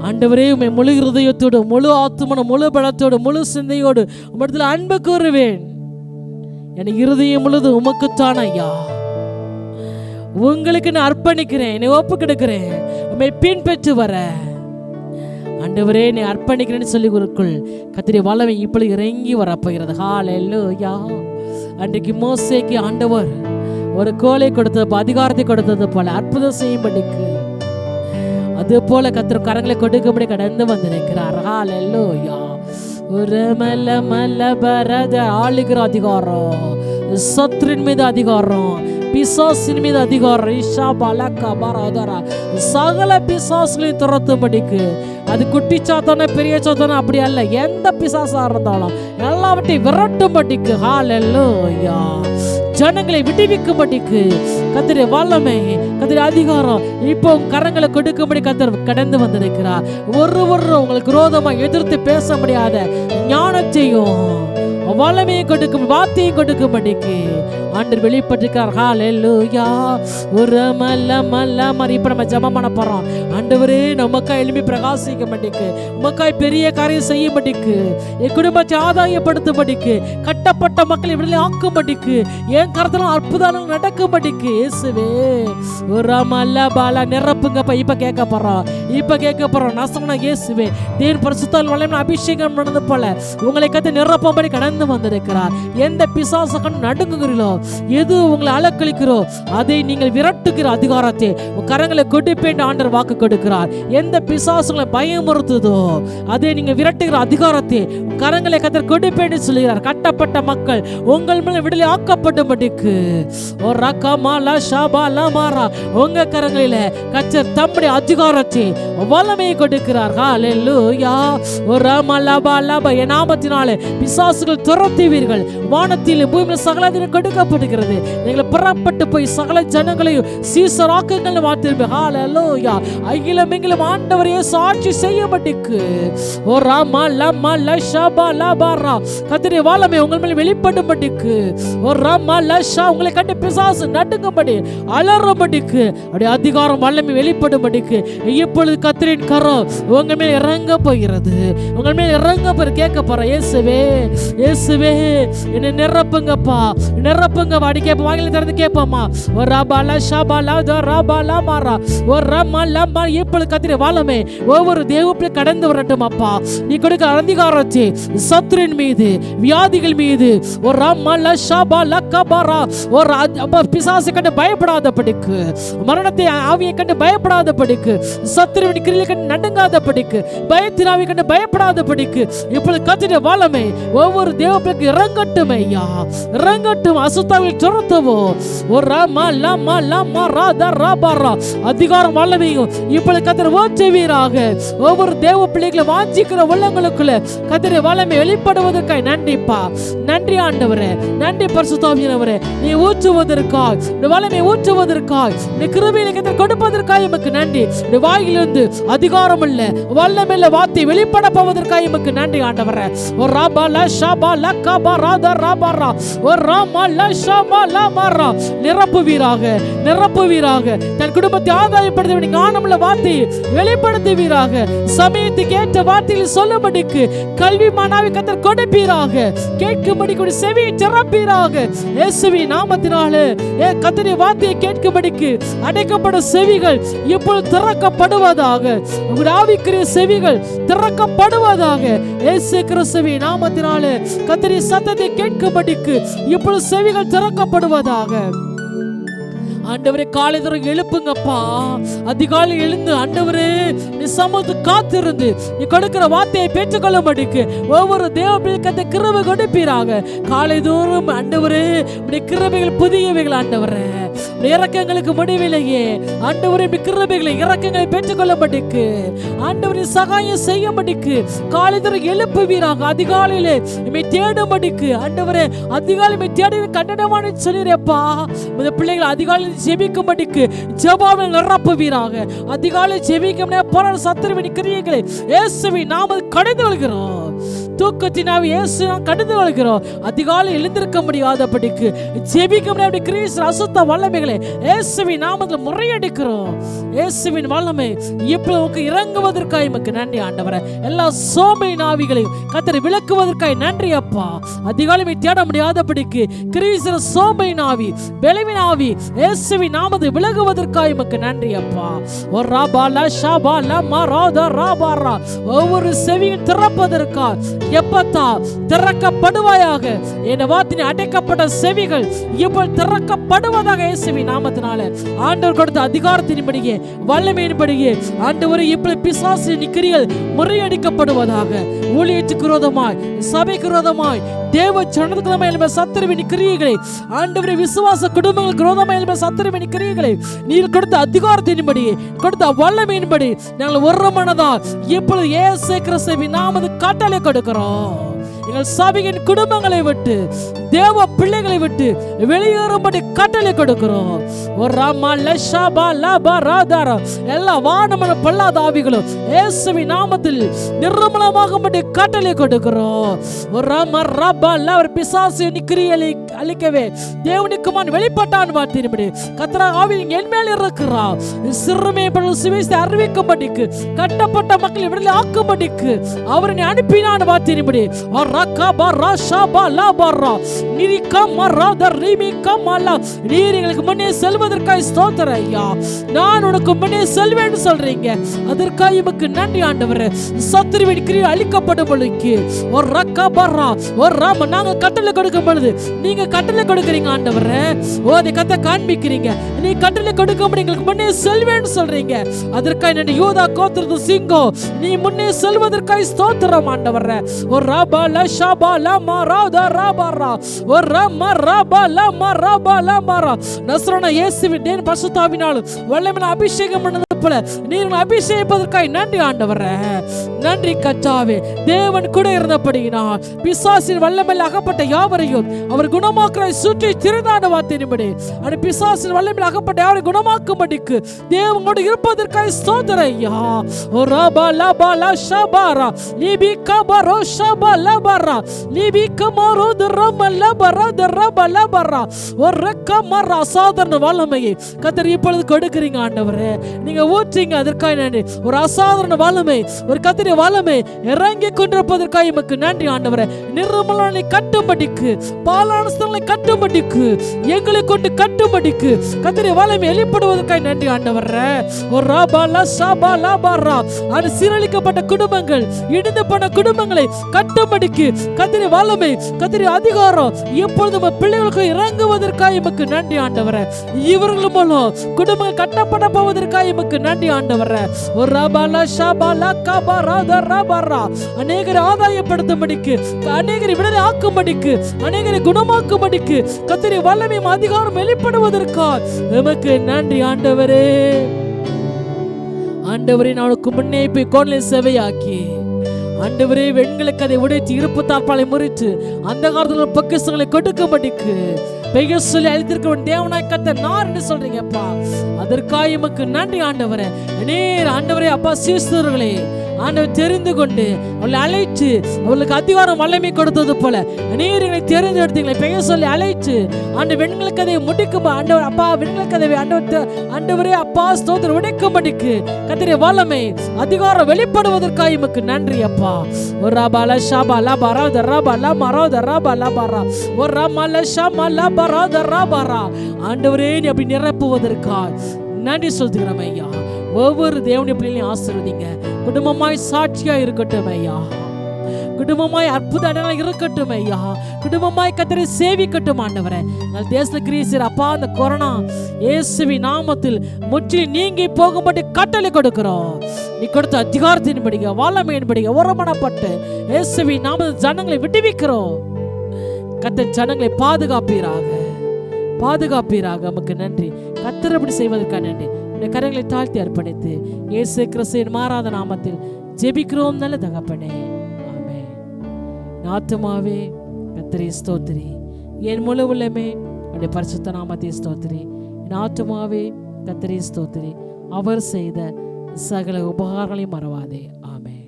ஆண்டவரே, உம்மை முழு இருதயத்தோடு, முழு ஆத்துமன, முழு பலத்தோடு, முழு சிந்தையோடு உம்மிடத்தில் அன்பு கூறுவேன். என் இருதயம் முழுது உமக்குத்தான் ஐயா. உங்களுக்கு நான் அர்ப்பணிக்கிறேன், என்னை ஒப்பு கொடுக்கிறேன். உம்மை பின்பற்றி வர ஆண்டவரே என்னை அர்ப்பணிக்கிறேன்னு சொல்லி கொடுக்குள் கர்த்தருடைய வல்லமை இப்பொழுது இறங்கி வரப்போகிறது. ஹல்லேலூயா. அன்றைக்கு மோசேக்கு ஆண்டவர் ஒரு கோலை கொடுத்தது, அதிகாரத்தை கொடுத்தது போல அற்புதம் செய்யும்படிக்கு அது போல கர்த்தர் கரங்களை கொடுக்கும்படி கடந்து வந்திருக்கிறார். ஹல்லேலூயா. ஒரு மல்ல மல்ல பரத ஆளுகிற அதிகாரம், சத்ரின் மீது அதிகாரம், பிசாசின் மீது அதிகாரம், ஈஷா பலக்கா பராதரா சகல பிசாசுகளையும் துரத்தும்படிக்கு. அது குட்டி சாத்தான பெரிய சாத்தான அப்படி அல்ல, எந்த பிசாசா இருந்தாலும் எல்லாவற்றையும் விரட்டும்படிக்கு. ஹல்லேலூயா. ஜனங்களை விடுவிக்கும்படிக்கு கர்த்தருடைய வல்லமை, கர்த்தருடைய அதிகாரம் இப்போ கரங்களை கொடுக்கும்படி கர்த்தர் கடந்து வந்திருக்கிறார். ஒருவரும் உங்களுக்கு விரோதமா எதிர்த்து பேச முடியாத ஞானத்தையும் வல்லமையை கொடுக்கும், வார்த்தையை கொடுக்கும்படிக்கு ஆண்டவர் வெளிப்பட்டிருக்கிறார். ஹல்லேலூயா. ஒரு மல்ல மல்ல மாதிரி இப்ப நம்ம ஜெபம் பண்ண போறோம். ஆண்டவரே, நமக்காய் எழுப்பி பிரகாசிக்கும்படிக்கு, உமக்காய் பெரிய காரியம் செய்யும்படிக்கு, என் குடும்பத்தை ஆதாயப்படுத்தும்படிக்கு, கட்டப்பட்ட மக்களை விடுதலை ஆக்கும்படிக்கு, என் கருத்துல அற்புதங்கள் நடக்கும்படிக்கு இயேசுவே ஒரு மல்ல பாலா நிரப்புங்கப்பா. இப்ப கேட்க போறோம் நசன இயேசுவே. தேவன் பரிசுத்தால் வல்லமையால் அபிஷேகம் பண்ணது போல உங்களை கத்து நிரப்பும்படி கடந்து வந்திருக்கிறார். எந்த பிசாசுகள் நடுங்குகிறீர்களோ, எது உங்களை அலக்களிக்கிறோ அதை நீங்கள் விரட்டுகிற அதிகாரத்தை கரங்களை கொடுப்பேன் ஆண்டவர் வாக்கு கொடுக்கிறார். எந்த பிசாசுகளை பயமுறுத்துதோ அதை நீங்க விரட்டுகிற அதிகாரத்தை கரங்களை கர்த்தர் கொடுப்பேன்னு சொல்லுகிறார். கட்டப்பட்ட மக்கள் உங்கள் மேல விடுதலை ஆக்கப்படும்படிக்கு உங்க கரங்களில கர்த்தர் தம்முடைய அதிகாரத்தை வல்லமையை கொடுக்கிறார். ஹல்லேலூயா. என் நாமத்தினாலே பிசாசுகள் துரத்துவீர்கள். வானத்திலும் பூமியில் சகலத்திலும் கொடுக்கப்படுகிறது. நீங்கள் புறப்பட்டு போய் சகல ஜனங்களையும் சீசராக்குங்கள் மாத்திருப்பீர்கள். ஹல்லேலூயா. அகிலம் எங்கிலும் ஆண்டவரையே சாட்சி செய்யப்பட்டிருக்கு. கர்த்தருடைய வல்லமை உங்கள் மேல் வெளிப்படும்படிக்கு, உங்களை கண்டு பிசாசு நடுங்கும்படி அலறும்படிக்கு, அப்படியே அதிகாரம் வல்லமை வெளிப்படும்படிக்கு இப்பொழுது கர்த்தரின் கரம் உங்க மேல் இறங்க போகிறது. உங்கள் மேல் இறங்க போய் கேட்க போற இயேசுவே, இயேசுவே என்னை நிரப்புங்கப்பா, நிரப்புங்க. வாடி கேட்ப, வாயில திறந்து கேட்போமா. ஒரு ரபாலா ஷபாலா ரபாலா மாரா ஒரு ரமலமா. இப்பொழுது கர்த்தருடைய வல்லமை ஒவ்வொரு தேவப்பிள்ளை கடந்து வரட்டும் அப்பா. நீ கொடுக்க அதிகாரத்தை சத்துருவின் மீது, வியாதிகள் மீது, ஒரு ரமல ஷபாலா கபரா ஒரு பிசாசை கண்டு பயப்படாதபடிக்கு, மரணத்தை ஆவியை கண்டு பயப்படாதபடிக்கு, சத்துருவின் கிரியை கண்டு நடுங்காதபடிக்கு, பயத்தின் ஆவியை கண்டு பயப்படாதபடிக்கு இப்பொழுது கர்த்தருடைய வல்லமை ஒவ்வொரு தேவப்பிள்ளைக்கு இறங்கட்டும் ஐயா, இறங்கட்டும். அசுத்தாவில் துரத்தவோ ஒரு அதிகாரம் வல்லமையும் இப்பொழுது கர்த்தர் ஊற்றுவீராக. ஒவ்வொரு தேவ பிள்ளைகளை வாஞ்சிக்கிற உள்ளங்களுக்குள்ள கர்த்தருடைய வல்லமை வெளிப்படுவதற்காக நன்றிப்பா. நன்றி ஆண்டவரே, நன்றி பரிசுத்தாவியானவரே. நீ ஊற்றுவதற்காய், இந்த வல்லமை ஊற்றுவதற்காய், இந்த கிருபையை கர்த்தர் கொடுப்பதற்காக எமக்கு நன்றி. இந்த வாயிலிருந்து அதிகாரம் இல்ல, வல்லமை இல்ல, வார்த்தை வெளிப்பட போவதற்காக எமக்கு நன்றி ஆண்டவரே. ஒரு ராபாலா ஷபாலா கபராதா ராபாரா ஒரு ராமாலா ஷபாலா மாரா. நிரப்புவீராக, நிரப்புவீராக. தன் குடும்பத்தை ஆதாயப்படுத்த வேண்டிய ஞானமுள்ள வார்த்தையை வெளிப்படுத்துவீராக. சமயத்துக்கு ஏற்ற வார்த்தையில் சொல்லும்படிக்கு கல்வி மானாவை கர்த்தர் கொடுப்பீராக. கேட்கும்படி கூட செவியை திறப்பீராக. இயேசுவின் நாமத்தினாலே கர்த்தருடைய வார்த்தையை கேட்கும்படிக்கு அடைக்கப்படும் செவிகள் இப்பொழுது திறக்கப்படுவதாக. உங்களுடைய ஆவிக்குரிய செவிகள் திறக்கப்படுவதாக. இயேசு கிறிஸ்துவின் நாமத்தினாலே கர்த்தருடைய சத்தத்தை கேட்கும்படிக்கு இப்பொழுது செவிகள் திறக்கப்படுவதாக. ஆண்டவரே காலை தூரம் எழுப்புங்கப்பா. அதிகாலை எழுந்து ஆண்டவரே நீ சமத்து காத்திருந்து நீ கொடுக்கிற வார்த்தையை பெற்றுக்கொள்ள மாட்டேக்கு ஒவ்வொரு தேவ பிள்ளைக்கு கிருபை கொடுப்பீராக. காலை தோறும் ஆண்டவரே உடைய கிருபைகள் புதியவைகள் ஆண்டவரே, இறக்கங்களுக்கு முடிவில்லையே ஆண்டவரே, கிருபைகளை இறக்கங்களை பெற்றுக்கொள்ள மாட்டேக்கு ஆண்டவரே, சகாயம் செய்ய மாட்டேக்கு. காலை தூரம் எழுப்புவீராக. அதிகாலையிலே இமை தேடும்படிக்கு ஆண்டவரே, அதிகாலை தேடி கண்டனமான சொல்லிடுறப்பா. இந்த பிள்ளைகளை அதிகாலையில் ஜெபிக்கும்படிக்கு ஜெபாவில் நிரப்புவீராக. அதிகாலை ஜெபிக்க போராட சத்துருவின் கிரியைகளை இயேசுவின் நாமத்தில் கடிந்து கொள்கிறோம். தூக்கத்தினாவே இயேசு நாம் கடிந்து கொள்கிறோம். அதிகாலை எழுந்திருக்க முடியாதபடிக்கு ஜெபிக்க முடியாத கிரீஸ் அசுத்த வல்லமைகளை இயேசுவின் நாமத்தில் முறையடிக்கிறோம். இயேசுவின் வல்லமை இப்பொழுது இறங்குவதற்காக எமக்கு நன்றி ஆண்டவரே. எல்லா சோமை நாவிகளையும் கர்த்தரை விளக்குவதற்காக நன்றி அப்பா. அதிகாலை தேட முடியாதபடிக்கு கிரீஸ் சோமை நாவி பெலவின் ஆவி இயேசுவின் நாமத்தில் விலகுவதற்காக எமக்கு நன்றி அப்பா. ஒரு ராபாலா ஷாபாலா மாராதா ராபாரா ஒவ்வொரு செவியும் திறப்பதற்காக எப்பத்தா திறக்கப்படுவாயாக. என் வார்த்தை அடைக்கப்பட்ட செவிகள் இப்போது திறக்கப்படுவதாக இயேசுவின் நாமத்தினால ஆண்டவர் கொடுத்த அதிகாரத்தின்படியே வல்லமையின்படியே ஆண்டவர் இப்பொழுது பிசாசின் கிரியைகள் முறியடிக்கப்படுவதாக. ஊழியத்துக்கு விரோதமாய் சபைக்கு விரோதமாய் தேவ ஜனத்துக்கு சத்துருவின் கிரியைகளை ஆண்டவரே, விசுவாச குடும்பங்களுக்கு விரோதமாக சத்துருவின் கிரியைகளை நீர் கொடுத்த அதிகாரத்தின்படி கொடுத்த வல்லமையின்படி நாங்கள் ஒரு மனதா இப்பொழுது இயேசு கிறிஸ்துவின் நாமத்தில் கட்டளை கொடுக்கிறோம். எங்கள் சபையின் குடும்பங்களை விட்டு தேவ பிள்ளைகளை விட்டு வெளியேறும்படி கட்டளை கொடுக்கிறோம். எல்லா வானமன பொல்லாத ஆவிகளும் இயேசுவின் நாமத்தில் நிர்மூலமாகும்படி கட்டளை கொடுக்கிறோம். ஒரு பிசாசின் கிரியைகளை அழிக்கவே தேவனுக்குமான் வெளிப்பட்டான் வார்த்தையின்படி கர்த்தர் ஆவி என் மேல் இருக்கிறார். சிறுமைப்படும் சுவிசேஷத்தை அறிவிக்கும்படிக்கு கட்டப்பட்ட மக்களை விடுதலை ஆக்கும்படிக்கு அவரை அனுப்பினான் வார்த்தையின்படி. நீர்களுக்கு முன்னே செல்வதற்காக ஸ்தோத்திரம் ஐயா. நான் உனக்கு முன்னே செல்வேன்னு சொல்றீங்க, அதற்காக எமக்கு நன்றி ஆண்டவரே. சத்துருவின் கிரியை அழிக்கப்படும் பொழுது ஒரு ரக்கா பர்ரா ஒரு ராம நாங்க கட்டளை கொடுக்கும் பொழுது நீங்க கட்டளை கொடுக்குறீங்க ஆண்டவரே. ஓ அதை கத்த காண்பிக்கிறீங்க. நீ கட்டளை கொடுக்கும் எங்களுக்கு முன்னே செல்வேன்னு சொல்றீங்க, அதற்காக நன்றி. யூதா கோத்திரத்து சிங்கம் நீ முன்னே செல்வதற்காக ஸ்தோத்திரம் ஆண்டவரே. ஒரு ராபால ஷாபால மாராதா ராபாரா ஒரு ராம ராபால மாராபால மாரா நஸ்ரன இயேசுவின் பரிசுத்தாவினால் வல்லமையான அபிஷேகம் பண்ணது போல நீர் அபிஷேகிப்பதற்காக நன்றி ஆண்டவரே. நன்றி கர்த்தாவே. தேவன் கூட இருந்தபடியினால் பிசாசின் வல்லமையில் அகப்பட்ட யாவரையும் அவர் குணமாக்குறாய் சுற்றி திறனான வார்த்தையின்படி அந்த பிசாசின் வல்லமையில் அகப்பட்ட யாவரை குணமாக்கும்படிக்கு தேவனோடு இருப்பதற்காக ஸ்தோத்திரம் ஐயா. ஓ ராபால பால ஷபாரா லிபி கபரோ ஷபால பரா லிபி கமரோ தரமல பரா தரபல பரா ஒரு கமரா சாதாரண வல்லமையை கர்த்தர் இப்பொழுது கொடுக்கிறீங்க ஆண்டவரே. நீங்க ஊற்றீங்க, அதற்காக நன்றி. ஒரு அசாதாரண வல்லமை, ஒரு கர்த்தருடைய வல்லமை இறங்கி கொண்டிருப்பதற்காக எமக்கு நன்றி ஆண்டவரே. நிர்மலனை கட்டும்படிக்கு பாலானஸ்தனை கட்டும்படிக்கு எங்களை கொண்டு கட்டும்படிக்கு கர்த்தருடைய வல்லமை வெளிப்படுவதற்காக நன்றி ஆண்டவரே. ஒரு ராபாலா ஷாபாலா பரா அது சீரழிக்கப்பட்ட குடும்பங்கள் இடிந்து போன குடும்பங்களை கட்டும்படிக்கு கர்த்தருடைய வல்லமை கர்த்தருடைய அதிகாரம் எப்பொழுது பிள்ளைகளுக்கு இறங்குவதற்காக எமக்கு நன்றி ஆண்டவரே. இவர்கள் மூலம் குடும்பங்கள் கட்டப்பட போவதற்காக எமக்கு நன்றி ஆண்டவரே. ஒரு ராபாலா ஷாபாலா கபரா தரபரா அநேகரை ஆதாயப்படுத்தும்படிக்கு அநேகரை விடுதலை ஆக்கும்படிக்கு அநேகரை குணமாக்கும்படிக்கு கர்த்தருடைய வல்லமையும் அதிகாரம் வெளிப்படுவதற்காக எமக்கு நன்றி ஆண்டவரே. ஆண்டவரே நாளுக்கு முன்னே போய் கோணலை செவையாக்கி ஆண்டவரே வெண்களுக்கு அதை உடைத்து இருப்பு தாழ்பாலை முறித்து அந்த காலத்தில் பொக்கிஷங்களை கொடுக்கும்படிக்கு பெயர் சொல்லி அழித்திருக்க தேவனாய் கர்த்தர் நார் என்று சொல்றீங்கப்பா, அதற்காக எமக்கு நன்றி ஆண்டவரே. நேர் ஆண்டவரே அப்பா சீஸ்தர்களே ஆண்டவர் தெரிந்து கொண்டு அவளை அழைத்து அவளுக்கு அதிகாரம் வல்லமை கொடுத்தது போல நீர்களை தெரிந்தெடுத்தீங்களே பெயர் சொல்லி அழைத்து ஆண்டு வெண்கல கதையை முடிக்கும் ஆண்டவர் அப்பா வெண்கல கதையை ஆண்டவரே அப்பா ஸ்தோத்திரம் உடைக்கும்படிக்கு கர்த்தருடைய வல்லமை அதிகாரம் வெளிப்படுவதற்காக எமக்கு நன்றி அப்பா. ஒரு ராபால ஷாபாலா பரா தராபாலா மரா தராபாலா பரா ஒரு ராமால ஷாமாலா பரா தராபாரா ஆண்டவரே நீ அப்படி நிரப்புவதற்காக நன்றி சொல்லுகிறோம் ஐயா. ஒவ்வொரு தேவனுடைய பிள்ளைகளையும் ஆசீர்வதிங்க, குடும்பமாய் சாட்சியா இருக்கட்டும் ஐயா. குடும்பமாய் அற்புத அடையாளம் இருக்கட்டும் ஐயா. குடும்பமாய் கர்த்தரை சேவிக்கட்டும் ஆண்டவரே. எங்கள் தேசத்துல கிரீசர் அப்பா, அந்த கொரோனா இயேசுவின் நாமத்தில் முற்றிலும் நீங்கி போகும்படி கட்டளை கொடுக்கிறோம். நீ கொடுத்த அதிகாரத்தின்படிங்க வல்லமையின்படிங்க ஒருமனப்பட்டு இயேசுவின் நாமத்தில் ஜனங்களை விடுவிக்கிறோம். கர்த்தர் ஜனங்களை பாதுகாப்பீராக, பாதுகாப்பீராக. நமக்கு நன்றி. கர்த்தர் அப்படி செய்வதற்காக நன்றி. உடைய கரங்களை தாழ்த்தி அர்ப்பணித்து இயேசு கிறிஸ்துவின் மாறாத நாமத்தில் ஜெபிக்கிறோம் நல்ல தகப்பனே, ஆமென். ஆத்துமாவே கர்த்தரை ஸ்தோத்திரி, என் முழு உள்ளமே உடைய பரிசுத்த நாமத்தை ஸ்தோத்திரி. என் ஆத்துமாவே கர்த்தரை ஸ்தோத்திரி, அவர் செய்த சகல உபகாரங்களையும் மறவாதே. ஆமென்.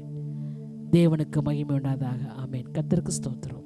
தேவனுக்கு மகிமை உண்டாதாக. ஆமென். கர்த்தருக்கு ஸ்தோத்திரம்.